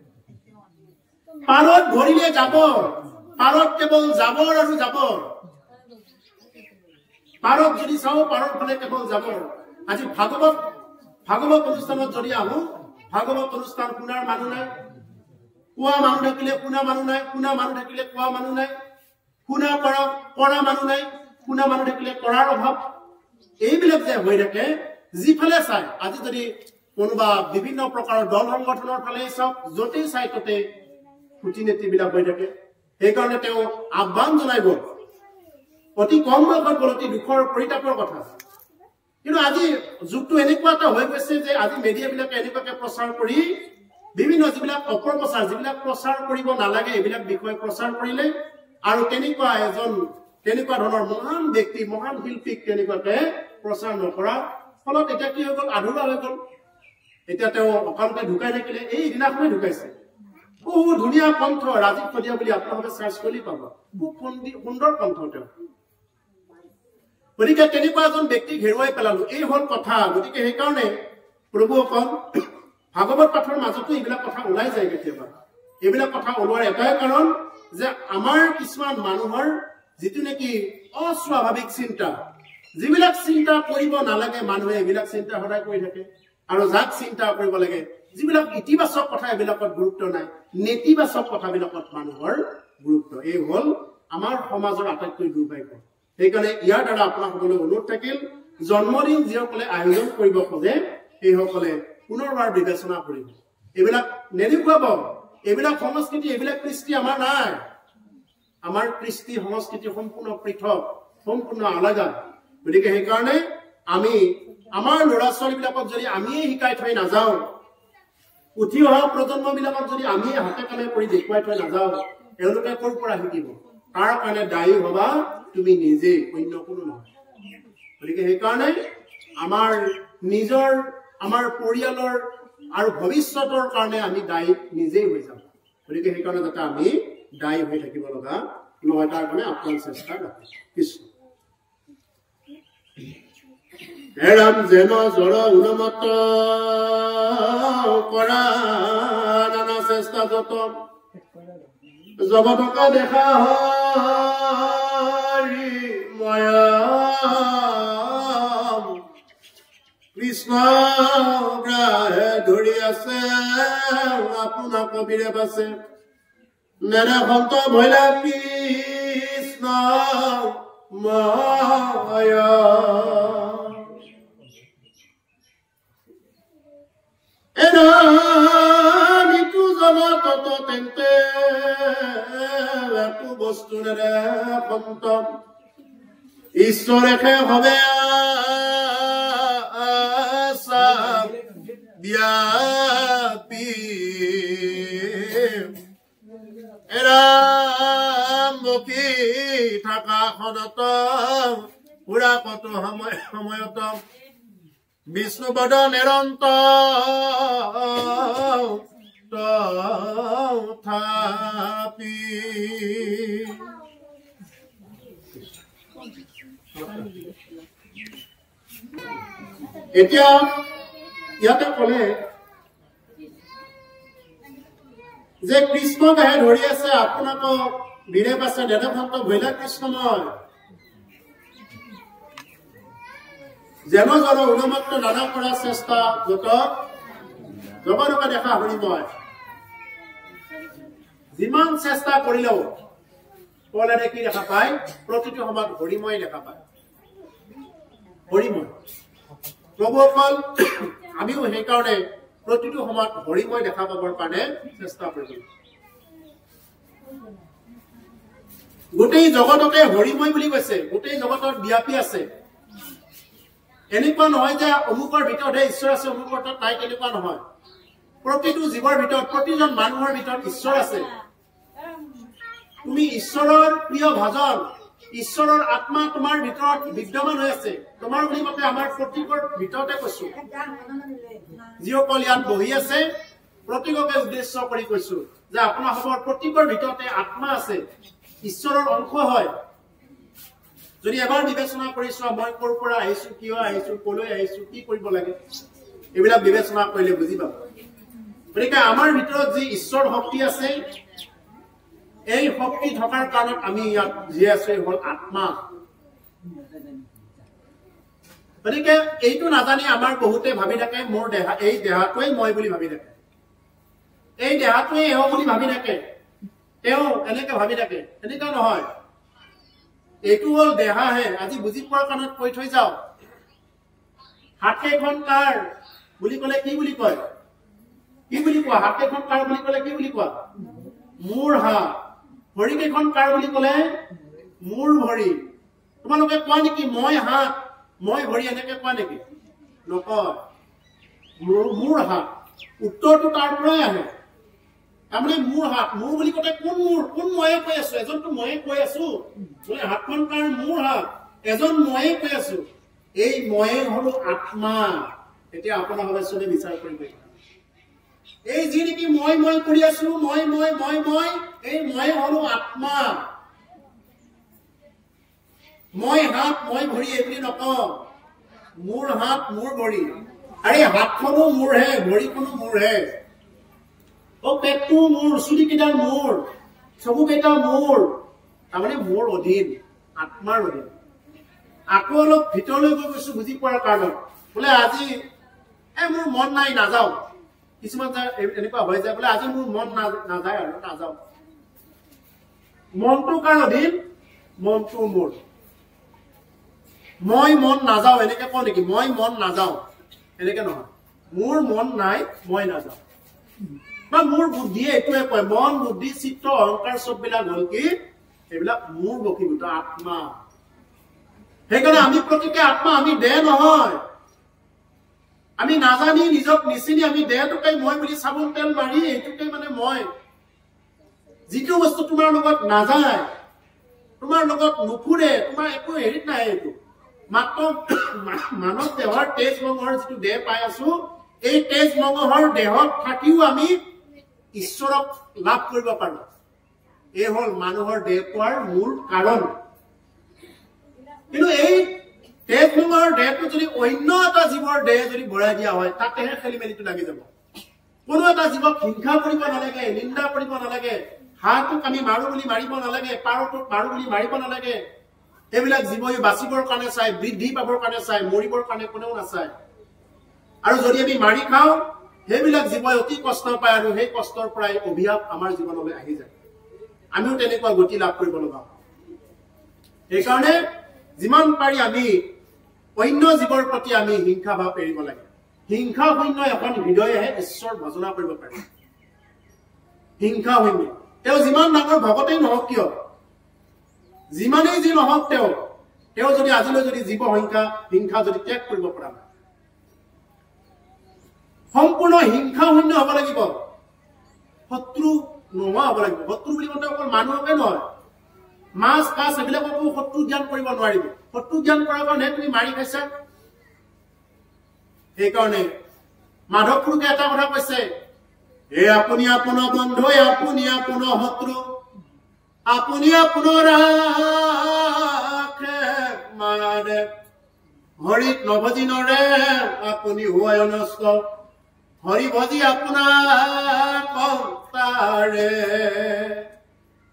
পাৰত ধৰিলে যাব, পাৰত কেৱল জাবৰ আৰু জাবৰ। পাৰত যদি চাওঁ, পাৰত ফালে কেৱল জাবৰ। আজি ভাগৱত অনুষ্ঠানত যদি আহো, ভাগৱত অনুষ্ঠান শুনাৰ মানুহ নাই, কোৱা মানুহ থাকিলে শুনা মানুহ নাই, শুনা মানুহ থাকিলে কোৱা মানুহ নাই, শুনা কৰা মানুহ নাই, শুনা মানুহ থাকিলে কৰাৰ অভাৱ। এইবিলাক যে হৈ থাকে, যিফালে চাই, আজি যদি কোনোবা বিভিন্ন প্ৰকাৰৰ দল সংগঠনৰ ফালে চাওক, য'তেই চাই ততে খুটি নীতি বিলাক হৈ থাকে। সেইকাৰণে তেওঁ আহ্বান জনাই গ'ল, অতি কম বয়সত গ'ল, অতি দুখৰ পৰিতাপৰ কথা। কিন্তু আজি যুগটো এনেকুৱা এটা হৈ গৈছে যে আজি মিডিয়াবিলাকে এনেকুৱাকে প্ৰচাৰ কৰি বিভিন্ন যিবিলাক অপপ্ৰচাৰ, যিবিলাক প্ৰচাৰ কৰিব নালাগে এইবিলাক বিষয় প্ৰচাৰ কৰিলে, আৰু তেনেকুৱা ধৰণৰ মহান ব্যক্তি, মহান শিল্পীক তেনেকুৱাকে প্ৰচাৰ নকৰা ফলত এতিয়া কি হৈ গ'ল, আধৰুৱা হৈ গ'ল। এতিয়া তেওঁ অকালতে ঢুকাই থাকিলে, এই দিনাখনে ঢুকাইছে। বহু ধুনীয়া কণ্ঠ, ৰাজীৱ শদিয়া বুলি আপোনালোকে চাৰ্চ কৰি পাব, খুব সুন্দৰ কণ্ঠ তেওঁ। গতিকে তেনেকুৱা এজন ব্যক্তিক হেৰুৱাই পেলালো, এই হল কথা। গতিকে সেইকাৰণে প্ৰভুসকল, ভাগৱত পাঠৰ মাজতো এইবিলাক কথা ওলাই যায় কেতিয়াবা। এইবিলাক কথা ওলোৱাৰ এটাই কাৰণ যে আমাৰ কিছুমান মানুহৰ যিটো নেকি অস্বাভাৱিক চিন্তা, যিবিলাক চিন্তা কৰিব নালাগে মানুহে এইবিলাক চিন্তা সদায় কৰি থাকে, আৰু যাক চিন্তা কৰিব লাগে, যিবিলাক ইতিবাচক কথা এইবিলাকত গুৰুত্ব নাই, নেতিবাচক কথাবিলাকত মানুহৰ গুৰুত্ব এই হল আমাৰ সমাজৰ আটাইতকৈ দুৰ্ভাগ্য সেইকাৰণে ইয়াৰ দ্বাৰা আপোনাসকললৈ অনুৰোধ থাকিল জন্মদিন যিসকলে আয়োজন কৰিব খোজে সেইসকলে পুনৰবাৰ বিবেচনা কৰিব এইবিলাক নেদেখুৱাব এইবিলাক সংস্কৃতি এইবিলাক কৃষ্টি আমাৰ নাই আমাৰ কৃষ্টি সংস্কৃতি সম্পূৰ্ণ পৃথক সম্পূৰ্ণ আলাদা গতিকে সেইকাৰণে আমি আমাৰ ল'ৰা ছোৱালীবিলাকক যদি আমিয়ে শিকাই থৈ নাযাওঁ উঠি অহা প্ৰজন্মবিলাকক যদি আমি হাতে কামে কৰি দেখুৱাই থৈ নাযাওঁ এওঁলোকে ক'ৰ পৰা শিকিব তাৰ কাৰণে দায়ী হবা তুমি নিজে অন্য কোনো নহয় গতিকে সেইকাৰণে আমাৰ নিজৰ আমাৰ পৰিয়ালৰ আৰু ভৱিষ্যতৰ কাৰণে আমি দায়ী নিজেই হৈ যাম গতিকে সেইকাৰণে যাতে আমি দায়ী হৈ থাকিব লগা নহয় তাৰ কাৰণে আপোনাৰ চেষ্টা ৰাখে কৃষ্ণ এৰাম যেন জড় উন্মত কৰা নানা চেষ্টা যত জগতকে দেখা হৰি ময়া কৃষ্ণ গ্ৰাহে ধৰি আছে আপোনাৰ কবিৰে বাছে নেনে সন্ত ভৈলা কৃষ্ণ মায়া এনামিটো জগতত তেন্তে একো বস্তু নেৰে সন্ত ঈশ্বৰেহে হবে ব্যাপী এৰাম বকি থকা খনত পুৰা কত সময়ত বিষ্ণুপদ নিৰন্তৰ তথাপি এতিয়া ইয়াতে কলে যে কৃষ্ণ গাহে ধৰি আছে আপোনাক বীৰে পাছে দেদভন্ত ভৈলা কৃষ্ণময় যেন জন উন্মত্ত দানা কৰাৰ চেষ্টা যত জগতকে দেখা হৰিময় যিমান চেষ্টা কৰিলেও কলেৰে কি দেখা পায় প্ৰতিটো সময়ত হৰিময় দেখা পায় হৰিময় প্ৰভুসকল আমিও সেইকাৰণে প্ৰতিটো সময়ত হৰিময় দেখা পাবৰ কাৰণে চেষ্টা কৰিব গোটেই জগতকে হৰিময় বুলি কৈছে গোটেই জগতত ব্যাপী আছে এনেকুৱা নহয় যে অমুকৰ ভিতৰতহে ঈশ্বৰ আছে অমুকৰ তাত নাই তেনেকুৱা নহয় প্ৰতিটো জীৱৰ ভিতৰত প্ৰতিজন মানুহৰ ভিতৰত ঈশ্বৰ আছে তুমি ঈশ্বৰৰ প্ৰিয় ভাজন ঈশ্বৰৰ আত্মা তোমাৰ ভিতৰত বিদ্যমান হৈ আছে তোমাৰ বুলি মতে আমাৰ প্ৰত্যেকৰ ভিতৰতে কৈছো যিসকল ইয়াত বহি আছে প্ৰত্যেককে উদ্দেশ্য কৰি কৈছো যে আপোনালোকৰ প্ৰত্যেকৰ ভিতৰতে আত্মা আছে ঈশ্বৰৰ অংশ হয় যদি এবাৰ বিবেচনা কৰিছো মই ক'ৰ পৰা আহিছো কিয় আহিছো কলৈ আহিছো কি কৰিব লাগে এইবিলাক বিবেচনা কৰিলে বুজি পাব গতিকে আমাৰ ভিতৰত যি ঈশ্বৰ শক্তি আছে এই শক্তি থকাৰ কাৰণত আমি ইয়াত জীয়াই আছো হল আত্মা গতিকে এইটো নাজানি আমাৰ বহুতে ভাবি থাকে মোৰ দেহা এই দেহাটোৱে মই বুলি ভাবি থাকে এই দেহাটোৱে এওঁ বুলি ভাবি থাকে তেওঁ এনেকে ভাবি থাকে এনেকুৱা নহয় এইটো হল দেহাহে আজি বুজি পোৱাৰ কাৰণত কৈ থৈ যাও হাতকেইখন কাৰ বুলি ক'লে কি বুলি কয় কি বুলি কোৱা হাতকেইখন কাৰ বুলি ক'লে কি বুলি কোৱা মোৰ হাত ভৰিকেইখন কাৰ বুলি ক'লে মোৰ ভৰি তোমালোকে কোৱা নেকি মই হাত মই ভৰি এনেকে কোৱা নেকি নকয় মোৰ হাত উত্তৰটো তাৰ পৰাই আহে তাৰমানে মোৰ হাত মোৰ বুলি ক'লে কোন ময়ে কৈ আছো এজনটো ময়ে কৈ আছো বোলে হাতখন কাৰ মোৰ হাত এজন ময়ে কৈ আছো এই ময়ে হলো আত্মা এতিয়া আপোনালোকে চবে বিচাৰ কৰিব এই যি নেকি মই কৰি আছো মই এই ময়ে হলো আত্মা মই হাত মই ভৰি এইবুলি নকওঁ মোৰ হাত মোৰ ভৰি আৰে হাতখনো মোৰহে ভৰিখনো মোৰহে পেটটো মোৰ চুলিকেইটাৰ মোৰ চকুকেইটা মোৰ তাৰমানে মোৰ অধীন আত্মাৰ অধীন আকৌ অলপ ভিতৰলৈ গৈ গৈছো বুজি পোৱাৰ কাৰণত বোলে আজি মোৰ মন নাই নাযাওঁ কিছুমান এনেকুৱা হৈ যায় বোলে আজি মোৰ মন নাযায় আৰু নাযাওঁ মনটো কাৰ অধীন মনটো মোৰ মই মন নাযাও এনেকে কওঁ নেকি মই মন নাযাও এনেকে নহয় মোৰ মন নাই মই নাযাও বা মোৰ বুদ্ধিয়ে এইটোৱে কয় মন বুদ্ধি চিত্ত অহংকাৰ সববিলাক হল কি এইবিলাক মোৰ বশীভূত আত্মা সেইকাৰণে আমি প্ৰতিকে আত্মা আমি দেহ নহয় আমি নাজানি নিজক নিচিনি আমি দেহটোকে মই বুলি চাবোন তেল মাৰি এইটোকে মানে মই যিটো বস্তু তোমাৰ লগত নাযায় তোমাৰ লগত নুফুৰে তোমাৰ একো হেৰিত নাই এইটো মাত্ৰ মানৱ দেহৰ তেজ মঙহৰ যিটো দেহ পাই আছো এই তেজ মঙহৰ দেহত থাকিও আমি ঈশ্বৰক লাভ কৰিব পাৰো এই হল মানুহৰ দেহ পোৱাৰ মূল কাৰণ কিন্তু এই তেজ মঙহৰ দেহটো যদি অন্য এটা জীৱৰ দেহ যদি বঢ়াই দিয়া হয় তাতেহে খেলি মেলিটো লাগি যাব কোনো এটা জীৱক হিংসা কৰিব নালাগে নিন্দা কৰিব নালাগে হাঁহটোক আমি মাৰো বুলি মাৰিব নালাগে পাৰটোক মাৰো বুলি মাৰিব নালাগে এইবিলাক জীৱই বাচিবৰ কাৰণে চাই বৃদ্ধি পাবৰ কাৰণে চাই মৰিবৰ কাৰণে কোনেও নাচায় আৰু যদি আমি মাৰি খাওঁ সেইবিলাক জীৱই অতি কষ্ট পায় আৰু সেই কষ্টৰ পৰাই অভিশাপ আমাৰ জীৱনলৈ আহি যায় আমিও তেনেকুৱা গতি লাভ কৰিব লগা সেইকাৰণে যিমান পাৰি আমি অন্য জীৱৰ প্ৰতি আমি হিংসা ভাৱ এৰিব লাগে হিংসা শূন্য এখন হৃদয়েহে ঈশ্বৰ ভজনা কৰিব পাৰে হিংসা শূন্য তেওঁ যিমান ডাঙৰ ভগতেই নহওক কিয় যিমানেই যি নহওক তেওঁ যদি আজিলৈ যদি জীৱ হিংসা যদি ত্যাগ কৰিব পৰা নাই সম্পূৰ্ণ হিংসা শূন্য হ'ব লাগিব শত্ৰু নোহোৱা হ'ব লাগিব শত্ৰু বুলি কওঁতে অকল মানুহকে নহয় মাছ কাছ এইবিলাককো শত্ৰু জ্ঞান কৰিব নোৱাৰিব শত্ৰু জ্ঞান কৰাৰ কাৰণে তুমি মাৰি খাইছা সেইকাৰণে মাধৱ পুৰুষে এটা কথা কৈছে হে আপুনি আপোনাৰ বন্ধু আপুনি আপোনাৰ শত্ৰু আপুনি আপোনাৰ মাৰে হৰিত নভজি নৰে আপুনি হোৱাই নষ্ট হৰি ভজি আপোনাৰ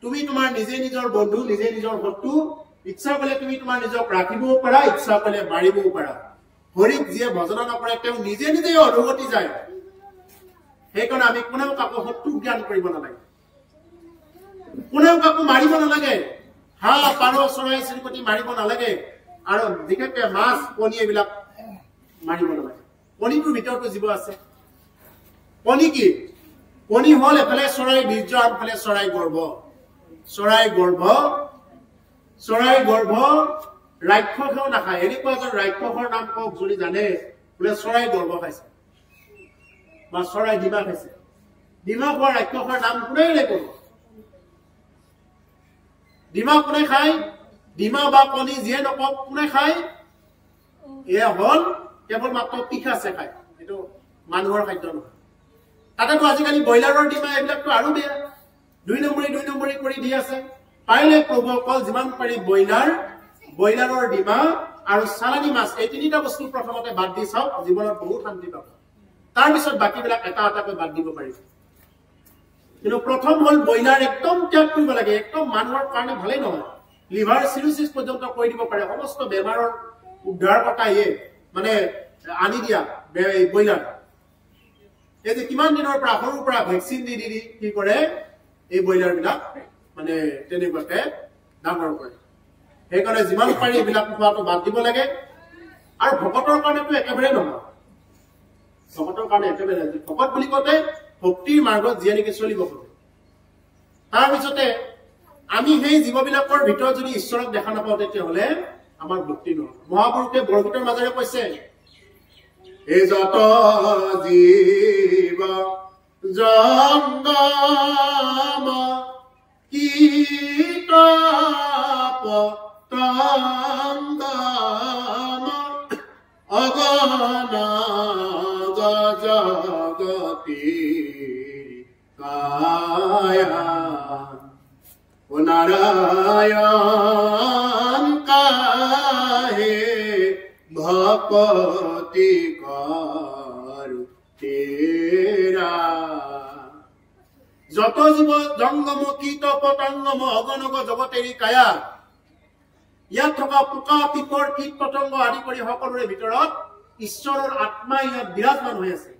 তুমি তোমাৰ নিজে নিজৰ বন্ধু নিজে নিজৰ শত্ৰু ইচ্ছা কৰিলে তুমি তোমাৰ নিজক ৰাখিবও পাৰা ইচ্ছা কৰিলে মাৰিবও পাৰা হৰিক যিয়ে ভজনা নকৰে তেওঁ নিজে নিজে অধোগতি যায় সেইকাৰণে আমি কোনেও কাকো শত্ৰু জ্ঞান কৰিব নালাগে কোনেও কাকো মাৰিব নালাগে হাঁহ পাৰ চৰাই চিৰিকটি মাৰিব নালাগে আৰু বিশেষকৈ মাছ কণী এইবিলাক মাৰিব নালাগে কণীটোৰ ভিতৰতো জীৱ আছে কণী কি কণী হল এফালে চৰাই বীৰ্য আনফালে চৰাই গৰ্ভ ৰাক্ষসেও নাখায় এনেকুৱা এজন ৰাক্ষসৰ নাম কওক যদি জানে বোলে চৰাই গৰ্ভ খাইছে বা চৰাই ডিমা খাইছে ডিমা খোৱা ৰাক্ষসৰ নাম কোনেও নেকব ডিমা কোনে খায় ডিমা বা কণী যিয়ে নকক কোনে খায় এয়া হল কেৱল মাত্ৰ পিখাচে খায় এইটো মানুহৰ খাদ্য নহয় তাতেতো আজিকালি ব্ৰইলাৰৰ ডিমা এইবিলাকতো আৰু বেয়া 2 নম্বৰী কৰি দি আছে পাৰিলে প্ৰভু অকল যিমান পাৰি ব্ৰইলাৰৰ ডিমা আৰু চালানী মাছ এই তিনিটা বস্তু প্ৰথমতে বাদ দি চাওক জীৱনত বহুত শান্তি পাব তাৰপিছত বাকীবিলাক এটা এটাকৈ বাদ দিব পাৰিব কিন্তু প্ৰথম হল ব্ৰইলাৰ একদম ত্যাগ কৰিব লাগে একদম মানুহৰ কাৰণে ভালেই নহয় লিভাৰ চিৰোচিছ পৰ্যন্ত কৰি দিব পাৰে সমস্ত বেমাৰৰ উদ্ধাৰ কটায়ে মানে আনি দিয়া ব্ৰইলাৰ এই যে কিমান দিনৰ পৰা সৰুৰ পৰা ভেকচিন দি কি কৰে এই ব্ৰইলাৰ বিলাক মানে তেনেকুৱাকে ডাঙৰ কৰে সেইকাৰণে যিমান পাৰি এইবিলাক খোৱাটো বাদ দিব লাগে আৰু ভকতৰ কাৰণেতো একেবাৰে নহয় ভকতৰ কাৰণে একেবাৰে ভকত বুলি কওঁতে ভক্তিৰ মাৰ্গত যিয়ে নেকি চলিব খোজে তাৰপিছতে আমি সেই জীৱবিলাকৰ ভিতৰত যদি ঈশ্বৰক দেখা নাপাওঁ তেতিয়াহ'লে আমাৰ ভক্তি নহয় মহাপুৰুষে বৰগীতৰ মাজেৰে কৈছে এই যত জীৱ জংগম কীটপ তংগম অগণ জগতি কায়া নাৰায়ণ কাহে ভকতি কৰু তেৰা যত জীব জঙ্গম কীট পতঙ্গম অগণগ জগতেৰি কায়া ইয়াত থকা পোকা পিপৰ কীট পতংগ আদি কৰি সকলোৰে ভিতৰত ঈশ্বৰৰ আত্মা ইয়াত বিৰাজমান হৈ আছে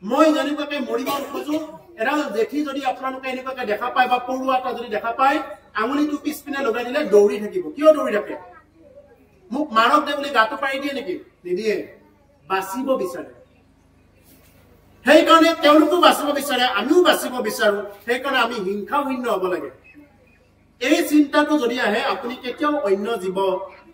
মই যেনেকুৱাকে মৰিব খোজো এডাল জেঠি যদি আপোনালোকে এনেকুৱাকে দেখা পায় বা পৰুৱা এটা যদি দেখা পায় আঙুলিটো পিছপিনে লগাই দিলে দৌৰি থাকিব কিয় দৌৰি থাকে মোক মাৰক দে বুলি গাটো পাৰি দিয়ে নেকি নিদিয়ে বাচিব বিচাৰে সেইকাৰণে তেওঁলোকো বাচিব বিচাৰে আমিও বাচিব বিচাৰো সেইকাৰণে আমি হিংসাশূন্য হ'ব লাগে এই চিন্তাটো যদি আহে আপুনি কেতিয়াও অন্য জীৱ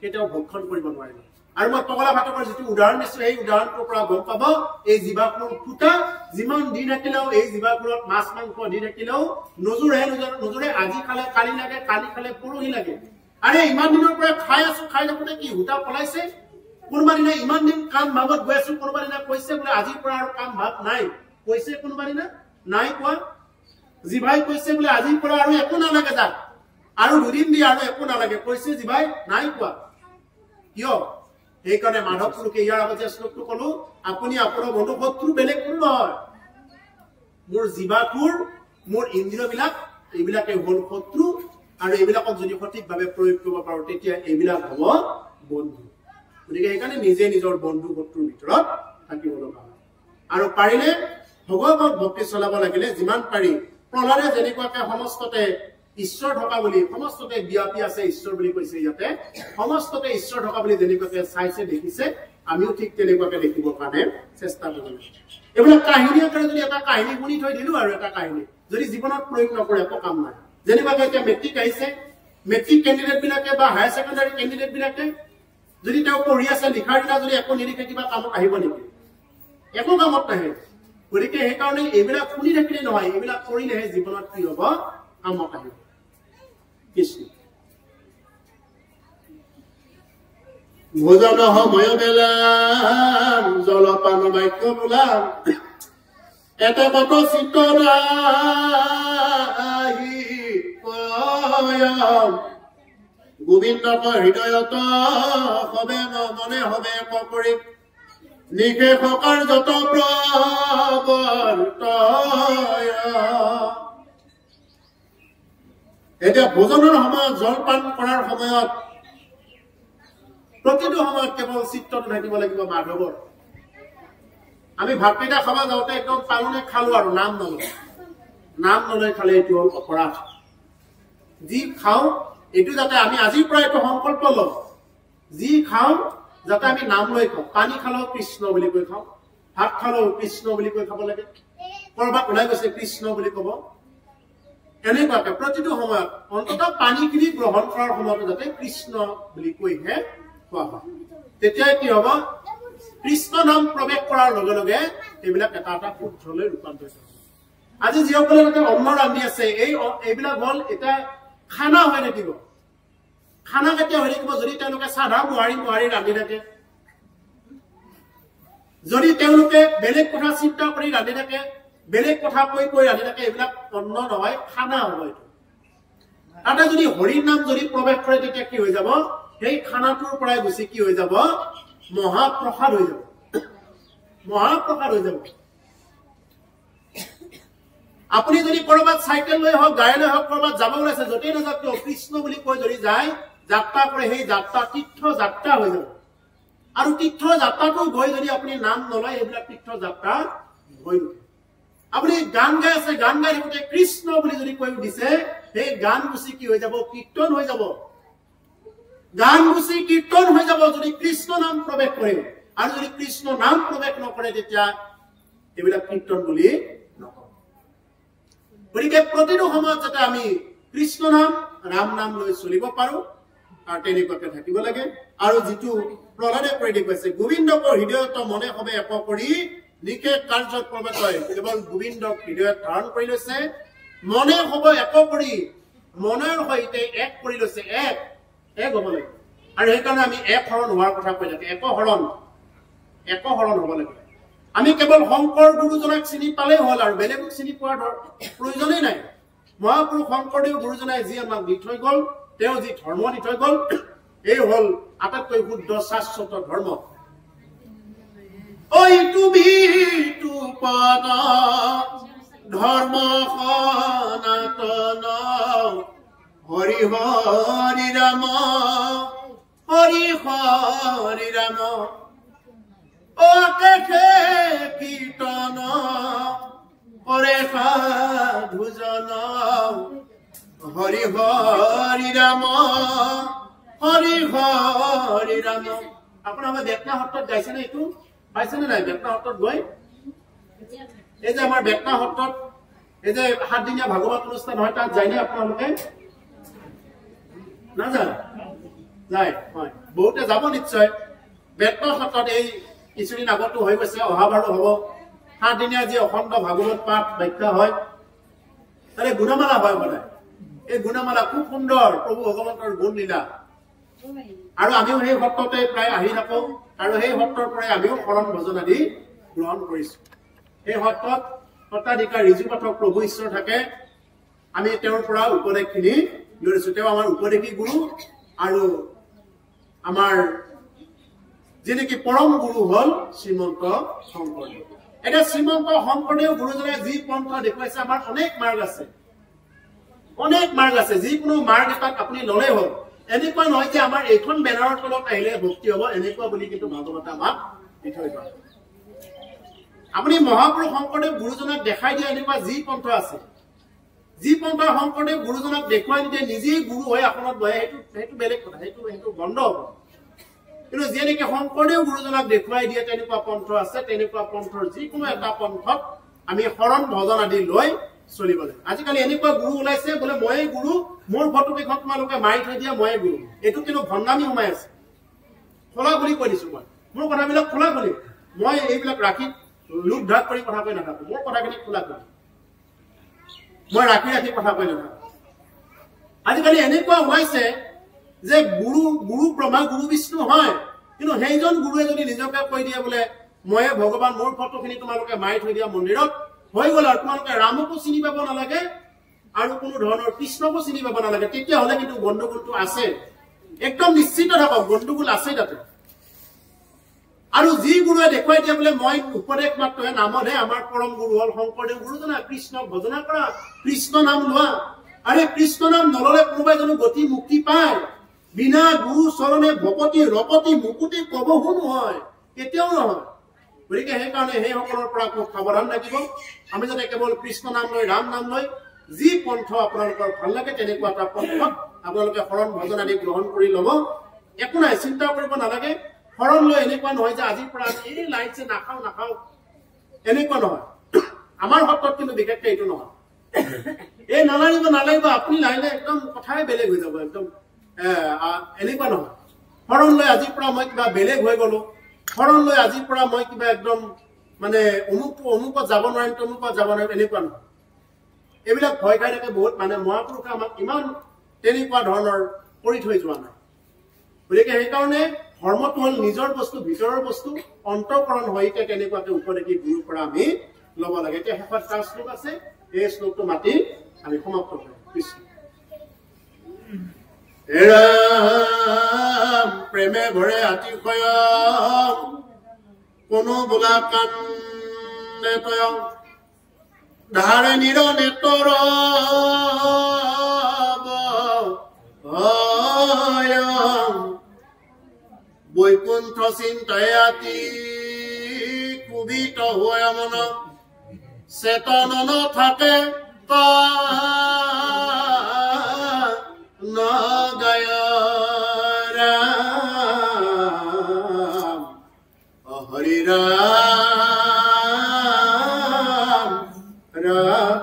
কেতিয়াও ভক্ষণ কৰিব নোৱাৰিব আৰু মই পগলা ভাটকৰ যিটো উদাহৰণ দিছো এই উদাহৰণটোৰ পৰা গম পাব এই জীৱাবোৰ ফুটা যিমান দি থাকিলেও এই জীৱাবোৰত মাছ মাংস দি থাকিলেও নজুৰে আজি খালে কালি লাগে কালি খালে পৰহি লাগে আৰে ইমান দিনৰ পৰা খাই থাকোঁতে কি হুটা পলাইছে কোনোবা দিনা ইমান দিন কাম ভাগত গৈ আছো কোনোবা দিনা কৈছে বোলে আজিৰ পৰা আৰু কাম ভাগ নাই কৈছে কোনোবা দিনা নাই কোৱা জিভাই কৈছে বোলে আজিৰ পৰা আৰু একো নালাগে যাক আৰু দুদিন দি আৰু একো নালাগে কৈছে জিভাই নাই কোৱা কিয় এইকাৰণে মাধৱ পুৰুষে ইয়াৰ আগত যে শ্লোকটো কলো আপুনি আপোনাৰ বন্ধু শত্ৰু বেলেগ কোনো নহয় মোৰ জিভাটোৰ মোৰ ইন্দ্ৰিয়বিলাক এইবিলাকে হ'ল শত্ৰু আৰু এইবিলাকক যদি সঠিকভাৱে প্ৰয়োগ কৰিব পাৰো তেতিয়া এইবিলাক হ'ব বন্ধু গতিকে সেইকাৰণে নিজে নিজৰ বন্ধু শত্ৰুৰ ভিতৰত থাকিব লগা আৰু পাৰিলে ভগৱত ভক্তি চলাব লাগিলে যিমান পাৰি প্ৰহ্লাদে যেনেকুৱাকে সমস্ততে ঈশ্বৰ থকা বুলি সমস্ততে ব্যাপী আছে ঈশ্বৰ বুলি কৈছে ইয়াতে সমস্ততে ঈশ্বৰ থকা বুলি যেনেকুৱাকে চাইছে দেখিছে আমিও ঠিক তেনেকুৱাকে দেখিবৰ কাৰণে চেষ্টা কৰিব এইবিলাক কাহিনী আকাৰে যদি এটা কাহিনী শুনি থৈ দিলো আৰু এটা কাহিনী যদি জীৱনত প্ৰয়োগ নকৰে একো কাম নাই যেনেকুৱাকে এতিয়া মেট্ৰিক আহিছে মেট্ৰিক কেণ্ডিডেট বিলাকে বা হায়াৰ ছেকেণ্ডাৰী কেণ্ডিডেট বিলাকে যদি তেওঁ পঢ়ি আছে লিখাৰ দিনা যদি একো নিলিখে কিবা কামত আহিব নেকি একো কামত নাহে গতিকে সেইকাৰণে এইবিলাক শুনি থাকিলে নহয় এইবিলাক কৰিলেহে জীৱনত কি হ'ব কামত আহিব কৃষ্ণ ভোজন সময় বেলা জলপান বাক্য বোলা এটা কত চিত্ত গোবিন্দক হৃদয়ত হবে মনে হবে কৰি নিষেধকাৰ যত প্ৰবৰ্তয় এতিয়া ভোজনৰ সময়ত জলপান কৰাৰ সময়ত প্ৰতিটো সময়ত কেৱল চিত্তটো থাকিব লাগিব মাধৱৰ আমি ভাতকেইটা খাব যাওঁতে একদম পালনে খালো আৰু নাম নলৈ খালে এইটো হ'ল অপৰাধ যি খাওঁ এইটো যাতে আমি আজিৰ পৰা এইটো সংকল্প লওঁ যি খাওঁ যাতে আমি নাম লৈ খাওঁ পানী খালেও কৃষ্ণ বুলি কৈ খাওঁ ভাত খালেও কৃষ্ণ বুলি কৈ খাব লাগে কৰবাত ওলাই গৈছে কৃষ্ণ বুলি কব এনেকুৱাকে প্ৰতিটো সময়ত অন্ততঃ পানীখিনি গ্ৰহণ কৰাৰ সময়ত যাতে কৃষ্ণ বুলি কৈহে খোৱা হয় তেতিয়া কি হ'ব কৃষ্ণ নাম প্ৰৱেশ কৰাৰ লগে লগে এইবিলাক এটা এটা শুদ্ধলৈ ৰূপান্তৰিত হ'ব আজি যিসকলে অন্ন ৰান্ধি আছে এইবিলাক হ'ল এটা খানা হৈ থাকিব খানা কেতিয়া হৈ থাকিব যদি তেওঁলোকে সাধা মোহাৰি ৰান্ধি থাকে যদি তেওঁলোকে বেলেগ কথা চিন্তা কৰি ৰান্ধি থাকে বেলেগ কথা কৈ ৰান্ধি থাকে এইবিলাক অন্ন নহয় খানা হ'ব এইটো তাতে যদি হৰিৰ নাম যদি প্ৰৱেশ কৰে তেতিয়া কি হৈ যাব সেই খানাটোৰ পৰাই গুচি কি হৈ যাব মহাপ্ৰসাদ হৈ যাব আপুনি যদি কৰবাত চাইকেল লৈ হওক গাড়ী লৈ হওক কৰবাত যাব ওলাইছে য'তেই নাযাওক কিয় কৃষ্ণ বুলি কৈ যদি যায় যাত্ৰা কৰে সেই যাত্ৰা তীৰ্থ যাত্ৰা হৈ যাব আৰু তীৰ্থ যাত্ৰাটো গৈ যদি আপুনি নাম নলয় এইবিলাক তীৰ্থ যাত্ৰা হৈ নুঠে আপুনি গান গাই আছে গান গাই থাকোঁতে কৃষ্ণ বুলি যদি কৈ দিছে সেই গান গুচি কি হৈ যাব কীৰ্তন হৈ যাব গান গুচি কীৰ্তন হৈ যাব যদি কৃষ্ণ নাম প্ৰৱেশ কৰে আৰু যদি কৃষ্ণ নাম প্ৰৱেশ নকৰে তেতিয়া এইবিলাক কীৰ্তন বুলি নকয় গতিকে প্ৰতিটো সময়ত যাতে আমি কৃষ্ণ নাম ৰাম নাম লৈ চলিব পাৰো আৰু তেনেকুৱাকে থাকিব লাগে আৰু যিটো প্ৰহ্লাদে কৰি দেখুৱাইছে গোবিন্দক হৃদয়ত মনে হবে এক কৰি নিষেধ কাৰ্যত প্ৰৱৰ্তয় কেৱল গোবিন্দক হৃদয়ত ধাৰণ কৰি লৈছে মনে হ'ব এক কৰি মনৰ সৈতে এক কৰি লৈছে এক হ'ব লাগে আৰু সেইকাৰণে আমি এক হৰণ হোৱাৰ কথা কৈ থাকে এক হৰণ হ'ব লাগে আমি কেৱল শংকৰ গুৰুজনক চিনি পালেই হ'ল আৰু বেলেগক চিনি পোৱাৰ প্ৰয়োজনেই নাই মহাপুৰুষ শংকৰদেৱ গুৰুজনাই যি আমাক দি থৈ গ'ল তেওঁ যি ধৰ্ম দি থৈ গ'ল এই হ'ল আটাইতকৈ শুদ্ধ শাশ্বত ধৰ্ম ঐ তুমি পদ ধৰ্ম সনাতন হৰি হৰি ৰাম অকেশে কীৰ্তন পৰে সাধুজন হৰি হৰি ৰাম হৰি হৰি ৰাম আপোনাৰ আমাৰ বেকনা সত্ৰত গাইছে নে এইটো পাইছে নে নাই বেকনা সত্ৰত গৈ এই যে আমাৰ বেকনা সত্ৰত এই যে 7 দিনীয়া ভাগৱত অনুষ্ঠান হয় তাত যায়নে আপোনালোকে না যায় হয় বহুতে যাব নিশ্চয় বেকনা সত্ৰত এই কিছুদিন আগতো হৈ গৈছে অহাবাৰো হ'ব 7 দিনীয়া যি অখণ্ড ভাগৱত পাঠ ব্যাখ্যা হয় তাৰে গুণমালা হয় মানে এই গুণমালা খুব সুন্দৰ প্ৰভু ভগৱন্তৰ গুণ লীলা আৰু আমিও সেই সত্ৰতে প্ৰায় আহি থাকো আৰু সেই সত্ৰৰ পৰাই আমিও শৰণ ভজন আদি গ্ৰহণ কৰিছো এই সত্ৰত সত্ৰাধিকাৰ ঋজুপাঠক প্ৰভু ঈশ্বৰ থাকে আমি তেওঁৰ পৰা উপদেশখিনি লৈছো তেওঁ আমাৰ উপদেশী গুৰু আৰু আমাৰ যেনেকি পৰম গুৰু হল শ্ৰীমন্ত শংকৰদেৱ এটা শ্ৰীমন্ত শংকৰদেৱ গুৰুজনে যি পন্থ দেখুৱাইছে আমাৰ অনেক মাৰ্গ আছে যিকোনো মাৰ্গ এটাত আপুনি ললে হ'ল এনেকুৱা নহয় যে আমাৰ এইখন বেনাৰৰ তলত আহিলে ভক্তি হ'ব এনেকুৱা বুলি কিন্তু ভাগৱত আমাক দি থৈ যায় আপুনি মহাপুৰুষ শংকৰদেৱ গুৰুজনক দেখাই দিয়া এনেকুৱা যি পন্থ আছে যি পন্থ শংকৰদেৱ গুৰুজনক দেখুৱাই নিদিয়ে নিজেই গুৰু হৈ আসনত বহে সেইটো বেলেগ কথা সেইটো বন্ধ হ'ব কিন্তু যেনেকৈ শংকৰদেৱ গুৰুজনক দেখুৱাই দিয়ে তেনেকুৱা পন্থ আছে তেনেকুৱা পন্থৰ যিকোনো এটা পন্থত আমি শৰণ ভজন আদি লৈ চলিব লাগে আজিকালি এনেকুৱা গুৰু ওলাইছে বোলে ময়ে গুৰু মোৰ ফটো কেইখন তোমালোকে মাৰি থৈ দিয়া ময়ে গুৰু এইটো কিন্তু ভণ্ডামি সোমাই আছে খোলা বুলি কৈ দিছো মই মোৰ কথাবিলাক খোলা বুলি মই এইবিলাক ৰাখি লুক ঢাক কৰি কথা কৈ নাথাকো মোৰ কথাখিনি খোলা কৰি মই ৰাখি কথা কৈ নাথাকো আজিকালি এনেকুৱা ওলাইছে যে গুৰু ব্ৰহ্মা গুৰু বিষ্ণু হয় কিন্তু সেইজন গুৰুৱে যদি নিজকে কৈ দিয়ে বোলে ময়ে ভগৱান মোৰ ফটোখিনি তোমালোকে মাৰি থৈ দিয়া মন্দিৰত হৈ গ'ল আৰু তোমালোকে ৰামকো চিনি পাব নালাগে আৰু কোনো ধৰণৰ কৃষ্ণকো চিনি পাব নালাগে তেতিয়াহ'লে কিন্তু গণ্ডগোলটো আছে একদম নিশ্চিত থাকক গণ্ডগোল আছে তাতে আৰু যি গুৰুৱে দেখুৱাই দিয়ে বোলে মই উপদেশ মাত্ৰহে নামতহে আমাৰ পৰম গুৰু হল শংকৰদেৱ গুৰুজনা কৃষ্ণক ভজনা কৰা কৃষ্ণ নাম লোৱা আৰে কৃষ্ণ নাম নললে কোনোবাই জানো গতি মুক্তি পায় বিনা গুৰু চৰণে ভকতি ৰপতি মুকুতি কবহো নহয় কেতিয়াও নহয় গতিকে সেইকাৰণে সেইসকলৰ পৰা খুব সাৱধান লাগিব আমি যাতে কেৱল কৃষ্ণ নাম লৈ ৰাম নাম লৈ যি পন্থ আপোনালোকৰ ভাল লাগে তেনেকুৱা এটা পন্থত আপোনালোকে শৰণ ভজন আদি গ্ৰহণ কৰি ল'ব একো নাই চিন্তা কৰিব নালাগে শৰণ লৈ এনেকুৱা নহয় যে আজিৰ পৰা আমি এই লাইট যে নাখাও এনেকুৱা নহয় আমাৰ সত্ৰত কিন্তু বিশেষকৈ এইটো নহয় এই নালাগিব আপুনি লাহিলে একদম কথাই বেলেগ হৈ যাব একদম এনেকুৱা নহয় শৰণ লৈ আজিৰ পৰা মই কিবা বেলেগ হৈ গলো শৰণ লৈ আজিৰ পৰা মই কিবা একদম মানে অমুকত যাব নোৱাৰিম তমুকত যাব নোৱাৰিম এনেকুৱা নহয় এইবিলাক ভয় খাই থাকে বহুত মানে মহাপুৰুষে আমাক ইমান তেনেকুৱা ধৰণৰ কৰি থৈ যোৱা নাই গতিকে সেইকাৰণে ধৰ্মটো হল নিজৰ বস্তু ভিতৰৰ বস্তু অন্তঃকৰণ হৈতে তেনেকুৱাকে উপদেশী গুৰুৰ পৰা আমি ল'ব লাগে এতিয়া শেষত এটা শ্লোক আছে এই শ্লোকটো মাতি আমি সমাপ্ত কৰিম কৃষ্ণ ৰাম প্ৰেমে ভৰে আতিশয় কোনো বোলা কান্দে তয় ধাৰে নিৰ নেতৰ বৈকুণ্ঠ চিন্তায় আতি কুবিত হয় মন চেতন নাথাকে নগায় ৰাম হৰি ৰাম ৰাম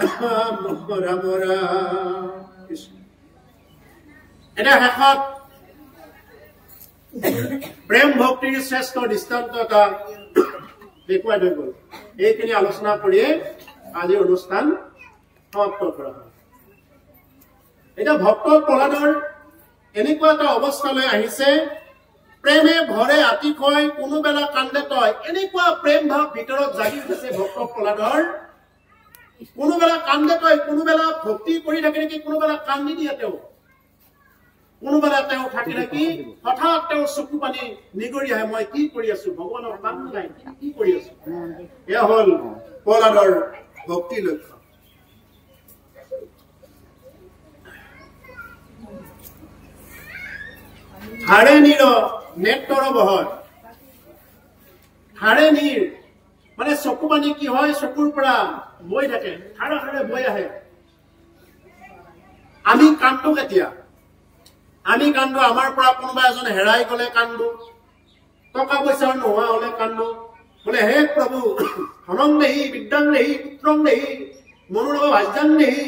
ৰাম ৰাম কৃষ্ণ এটা শেষত প্ৰেম ভক্তিৰ শ্ৰেষ্ঠ দৃষ্টান্ত এটা দেখুৱাই থৈ গ'ল এইখিনি আলোচনা কৰিয়ে আজি অনুষ্ঠান সমাপ্ত কৰা হয় এটা ভক্ত প্ৰহ্লাদৰ এনেকুৱা এটা অৱস্থালৈ আহিছে প্ৰেমে ভৰে আতিশয় কোনোবেলা কান্দে তয় এনেকুৱা প্ৰেম ভাৱ ভিতৰত জাগি উঠিছে ভক্ত প্ৰহ্লাদৰ কোনোবেলা কান্দে তয় কোনোবেলা ভক্তি কৰি থাকে নেকি কোনোবেলা কান্দি দিয়ে তেওঁ কোনোবেলা তেওঁ থাকি থাকি হঠাৎ তেওঁৰ চকু পানী নিগৰি আহে মই কি কৰি আছো ভগৱানৰ কাম নাই কি কৰি আছো এয়া হল প্ৰহ্লাদৰ ভক্তি লক্ষ্য হাড়ে নীৰ নেত্ৰ বহৰ হাড়ে নীৰ মানে চকু পানী কি হয় চকুৰ পৰা বৈ থাকে ধাৰা ধাৰে বৈ আহে আমি কান্দো কেতিয়া আমি কান্দো আমাৰ পৰা কোনোবা এজন হেৰাই গলে কান্দো টকা পইচা নোহোৱা হলে কান্দো বলে হে প্ৰভু ধনং দেহি বিদ্যাং দেহি পুত্ৰং দেহি মনোৰম ভাজ্যাং দেহি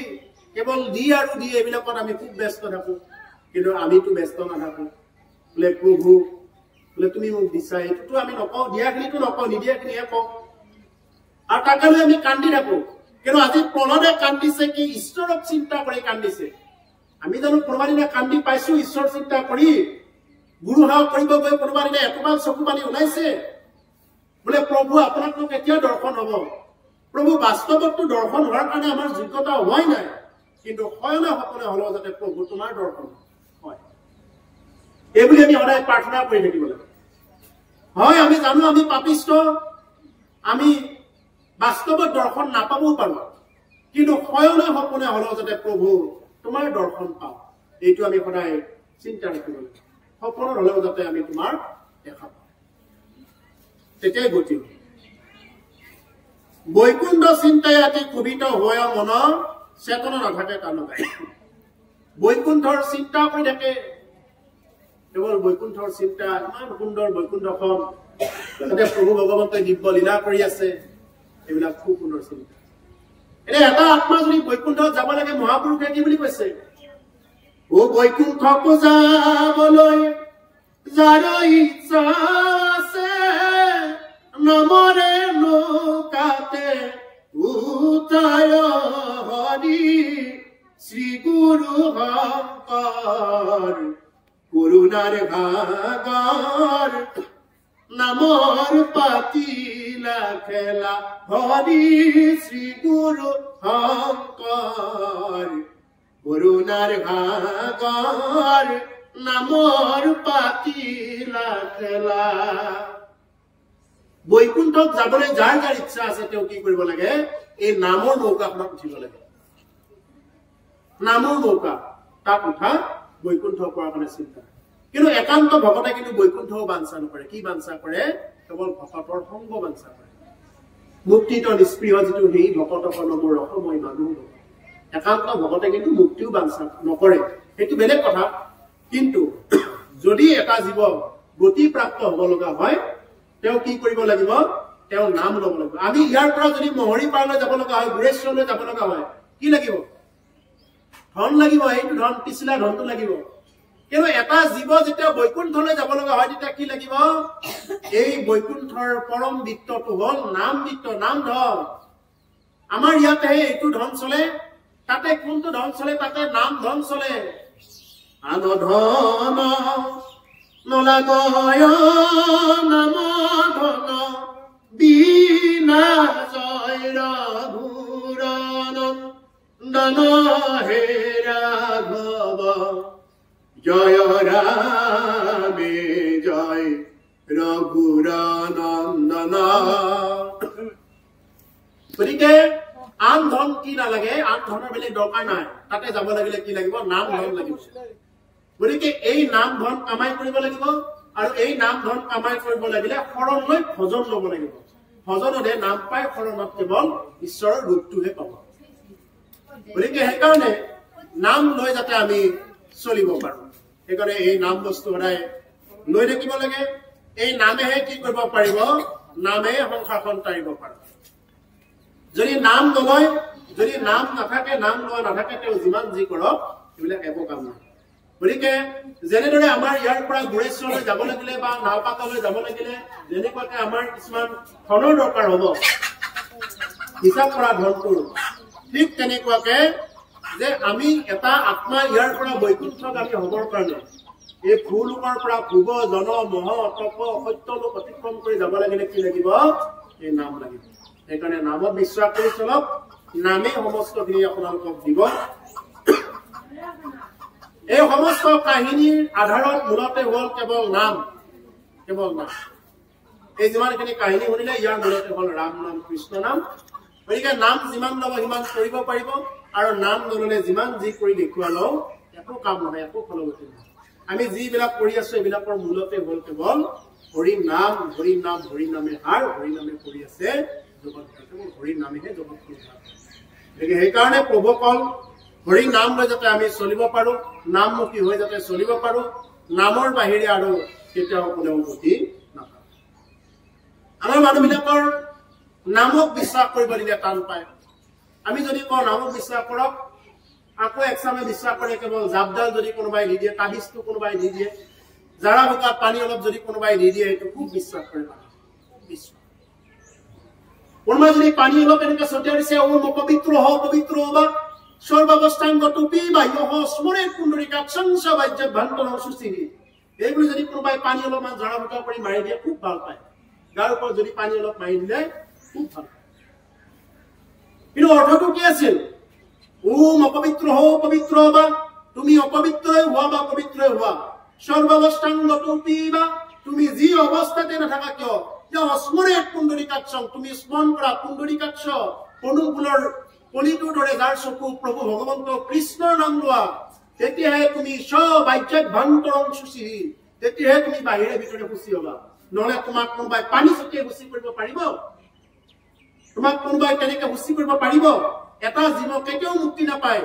কেৱল দি আৰু দি এইবিলাকত আমি খুব ব্যস্ত থাকো কিন্তু আমিতো ব্যস্ত নাথাকো বলে প্ৰভু বলে তুমি মোক দিছা এইটোতো আমি নকওঁ দিয়াখিনিতো নকওঁ নিদিয়াখিনিহে কওঁ আৰু তাকে লৈ আমি কান্দি থাকো কিন্তু আজি প্ৰহ্লাদে কান্দিছে কি ঈশ্বৰক চিন্তা কৰি কান্দিছে আমি জানো কোনোবা দিনা কান্দি পাইছো ঈশ্বৰ চিন্তা কৰি গুৰু সেৱা কৰিব গৈ কোনোবা দিনা এটোপাল চকু পানী ওলাইছে বলে প্ৰভু আপোনাক কেতিয়া দৰ্শন হব প্ৰভু বাস্তৱতটো দৰ্শন হোৱাৰ কাৰণে আমাৰ যোগ্যতা হোৱাই নাই কিন্তু শয়নে সপনে হলেও যাতে প্ৰভু তোমাৰ দৰ্শন হয় এইবুলি আমি সদায় প্ৰাৰ্থনা কৰি থাকিব লাগে হয় আমি জানো আমি পাপিষ্ঠ আমি বাস্তৱত দৰ্শন নাপাবও পাৰো কিন্তু শয়নে সপনে হলেও যাতে প্ৰভু তোমাৰ দৰ্শন পাওঁ এইটো আমি সদায় চিন্তা ৰাখিব লাগে সপনত হলেও যাতে আমি তোমাৰ দেখা পাওঁ তেতিয়াই গতি বৈকুণ্ঠ চিন্তাই অতি ক্ষোভিত হৈ মন চেতনা নাথাকে তাৰ লগাই বৈকুণ্ঠৰ চিন্তা কৰি থাকে কেৱল বৈকুণ্ঠৰ চিন্তা ইমান সুন্দৰ বৈকুণ্ঠখন তাতে প্ৰভু ভগৱন্তই দিব্য লীলা কৰি আছে এইবিলাক খুব সুন্দৰ চিন্তা এনে এটা আত্মা যদি বৈকুণ্ঠত যাব লাগে মহাপুৰুষে কি বুলি কৈছে ও বৈকুণ্ঠক যাবলৈ যাৰ ইচ্ছা আছে নমৰে নৌকাতে উঠায় হৰি শ্ৰী গুৰু শংকৰ কৰুণাৰ ভাগৰ নামৰ পাতিলা খেলা হৰি শ্ৰী গুৰু শঙ্কৰ কৰুণাৰ ভাগৰ নামৰ পাতিলা খেলা বৈকুণ্ঠত যাবলৈ যাৰ যাৰ ইচ্ছা আছে তেওঁ কি কৰিব লাগে এই নামৰ নৌকাখনত উঠিব লাগে নামৰ নৌকা তাত উঠা বৈকুণ্ঠ পোৱাৰ কাৰণে চিন্তা কিন্তু একান্ত ভকতে কিন্তু বৈকুণ্ঠও বাঞ্ছা নকৰে কি বাঞ্ছা কৰে কেৱল ভকতৰ সংগ বাঞ্ছা কৰে মুক্তিত নিষ্প্ৰিয় যিটো সেই ভকতকৰ নমৰ ৰসময় মানুহ একান্ত ভকতে কিন্তু মুক্তিও বাঞ্ছা নকৰে সেইটো বেলেগ কথা কিন্তু যদি এটা জীৱ গতি প্ৰাপ্ত হ'ব লগা হয় তেওঁ কি কৰিব লাগিব তেওঁ নাম ল'ব লাগিব আমি ইয়াৰ পৰা যদি মহৰি পাৰলৈ যাব লগা হয় গুৰেশ্বৰলৈ যাব লগা হয় কি লাগিব ধন লাগিব এইটো ধন পিছলা ধনটো লাগিব কিন্তু এটা জীৱ যেতিয়া বৈকুণ্ঠলৈ যাব লগা হয় তেতিয়া কি লাগিব এই বৈকুণ্ঠৰ পৰম বিত্তটো হ'ল নাম বিত্ত নাম ধন আমাৰ ইয়াতে এইটো ধন চলে তাতে কোনটো ধন চলে তাতে নাম ধন চলে আন ধন নলাগয় নাম ধন বিনা জয় ৰঘুৰণ দন হে ৰাঘব জয় ৰামে জয় ৰঘুৰানন্দন গতিকে আন ধন কি নালাগে আন ধনৰ বেলেগ দৰকাৰ নাই তাতে যাব লাগিলে কি লাগিব নাম ধন লাগিব গতিকে এই নাম ধন কামাই কৰিব লাগিব আৰু এই নাম ধন কামাই কৰিব লাগিলে শৰণ লৈ ভজন ল'ব লাগিব ভজনতে নাম পাই শৰণত কেৱল ঈশ্বৰৰ ৰূপটোহে পাব গতিকে সেইকাৰণে নাম লৈ যাতে আমি চলিব পাৰো সেইকাৰণে এই নাম বস্তু সদায় লৈ থাকিব লাগে এই নামেহে কি কৰিব পাৰিব নামে সংসাৰখন তাৰিব পাৰে যদি নাম নলয় যদি নাম নাথাকে নাম লোৱা নাথাকে তেওঁ যিমান যি কৰক এইবিলাক একো কাম নাই গতিকে যেনেদৰে আমাৰ ইয়াৰ পৰা গুৰেশ্বৰলৈ যাব লাগিলে বা নাওপাতালৈ যাব লাগিলে যেনেকুৱাকে আমাৰ কিছুমান ধনৰ দৰকাৰ হ'ব হিচাপ কৰা ধনটোৰ ঠিক তেনেকুৱাকে যে আমি এটা আত্মা ইয়াৰ পৰা বৈকুণ্ঠত আমি হবৰ কাৰণে এই ভূলোকৰ পৰা ভুৱ জন মহ তপ সত্য লোক অতিক্ৰম কৰি যাব লাগিলে কি লাগিব এই নাম লাগিব সেইকাৰণে নামত বিশ্বাস কৰি চলক নামে সমস্তখিনি আপোনালোকক দিব এই সমস্ত কাহিনীৰ আধাৰত মূলতে হ'ল কেৱল নাম এই যিমানখিনি কাহিনী শুনিলে ইয়াৰ মূলতে হ'ল ৰাম নাম কৃষ্ণ নাম গতিকে নাম যিমান ল'ব সিমান কৰিব পাৰিব আৰু নাম নললে যিমান যি কৰি দেখুৱালেও একো কাম নহয় একো ফলগতি নহয় আমি যিবিলাক কৰি আছো এইবিলাকৰ মূলতে হ'ল কেৱল হৰি নাম নামে হাৰ হৰি নামে কৰি আছে জগত কেৱল হৰি নামেহে জগত গতিকে সেইকাৰণে প্ৰভু কল হৰি নাম লৈ যাতে আমি চলিব পাৰো নামমুখী হৈ যাতে চলিব পাৰো নামৰ বাহিৰে আৰু কেতিয়াও কোনেও গতি নাপায় আমাৰ মানুহবিলাকৰ নামক বিশ্বাস কৰিব দিলে টান পায় আমি যদি কওঁ নামক বিশ্বাস কৰক আকৌ একসামে বিশ্বাস কৰে কেৱল জাপডাল যদি কোনোবাই দি দিয়ে তাবিজটো কোনোবাই দি দিয়ে জাৰা বোকাত পানী অলপ যদি কোনোবাই দি দিয়ে এইটো খুব বিশ্বাস কৰে কোনোবাই যদি পানী অলপ এনেকৈ ছটিয়াই দিছে ওম পবিত্ৰ বা সৰ্বাৱস্থাংগত পিবাহ্য স্মৰে পুণ্ডৰীকাক্ষং সবাজ্য ভান্তৰং সুচিৰি এইবোৰ যদি কোনোবাই পানী অলপমান জাৰা বোকা কৰি মাৰি দিয়ে খুব ভাল পায় গাৰ ওপৰত যদি পানী অলপ মাৰি দিলে খুব ভাল পায় কিন্তু অৰ্থটো কি আছিল ওম অপবিত্ৰ বা তুমি অপবিত্ৰই হোৱা বা পবিত্ৰই হোৱা সৰ্বাৱস্থাংগত পিবা তুমি যি অৱস্থাতে নাথাকা কিয় স্মৰে পুণ্ডৰীকাক্ষং তুমি স্মৰণ কৰা পুণ্ডৰীকাক্ষ পদুমফুলৰ কলিটোৰ দৰে যাৰ চকু প্ৰভু ভগৱন্ত কৃষ্ণৰ নাম লোৱা তেতিয়াহে তুমি সবাজ্যাভ্যন্তৰং সুচিৰি তেতিয়াহে তুমি বাহিৰে ভিতৰে সুচি হবা নহলে তোমাক কোনোবাই পানী ছটিয়াই সুচি কৰিব পাৰিব তোমাক কোনোবাই কেনেকৈ সুচি কৰিব পাৰিব এটা জীৱ কেতিয়াও মুক্তি নাপায়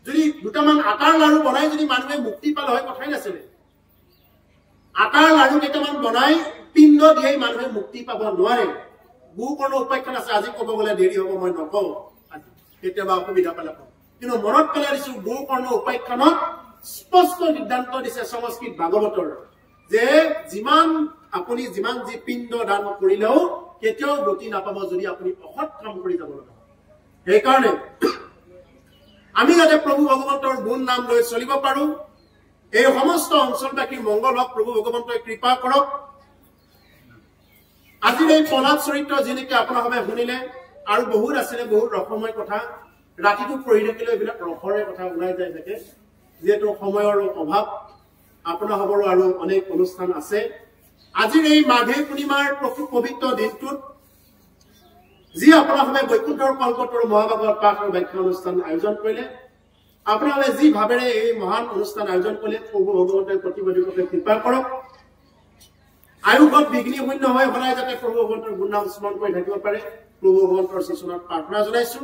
যদি দুটামান আটাৰ লাড়ু বনাই যদি মানুহে মুক্তি পালে হয় কথাই নাছিলে আটাৰ লাড়ু কেইটামান বনাই পিণ্ড দিয়ে মানুহে মুক্তি পাব নোৱাৰে গুকৰ্ণ উপাখ্যান আছে আজি ক'ব গ'লে দেৰি হ'ব মই নকওঁ কেতিয়াবা অসুবিধা পালে কওঁ কিন্তু মনত পেলাই দিছো গুকৰ্ণ উপাখ্যানত স্পষ্ট সিদ্ধান্ত দিছে সংস্কৃত ভাগৱতৰ যে যিমান যি পিণ্ড দান কৰিলেও কেতিয়াও গতি নাপাব যদি আপুনি অসৎ কাম কৰি যাব লগা সেইকাৰণে আমি যাতে প্ৰভু ভগৱন্তৰ গুণ নাম লৈ চলিব পাৰো এই সমস্ত অঞ্চলবাসীৰ মংগল হওক প্ৰভু ভগৱন্তই কৃপা কৰক আজিৰ এই প্ৰহ্লাদ চৰিত্ৰ যেনেকৈ আপোনালোকে শুনিলে আৰু বহুত আছিলে বহুত ৰসময় কথা ৰাতিটো পঢ়ি থাকিলে এইবিলাক ৰসৰে কথা ওলাই যায় থাকে যিহেতু সময়ৰ অভাৱ আপোনালোকৰো আৰু অনেক অনুষ্ঠান আছে আজিৰ এই মাঘে পূৰ্ণিমাৰ পবিত্ৰ দিনটোত যি আপোনালোকে বৈকুণ্ঠৰ কল্পতৰু মহাভাগৱত পাঠ আৰু ব্যাখ্যা অনুষ্ঠান আয়োজন কৰিলে আপোনালোকে যি ভাৱেৰে এই মহান অনুষ্ঠান আয়োজন কৰিলে প্ৰভু ভগৱন্তই প্ৰতিবন্ধীকে কৃপা কৰক আয়ুষত বিঘ্নি শূন্য হৈ সদায় যাতে প্ৰভু ভগৱন্তৰ গুণনাম স্মৰণ কৰি থাকিব পাৰে প্ৰভু ভগৱন্তৰ চৰণত প্ৰাৰ্থনা জনাইছো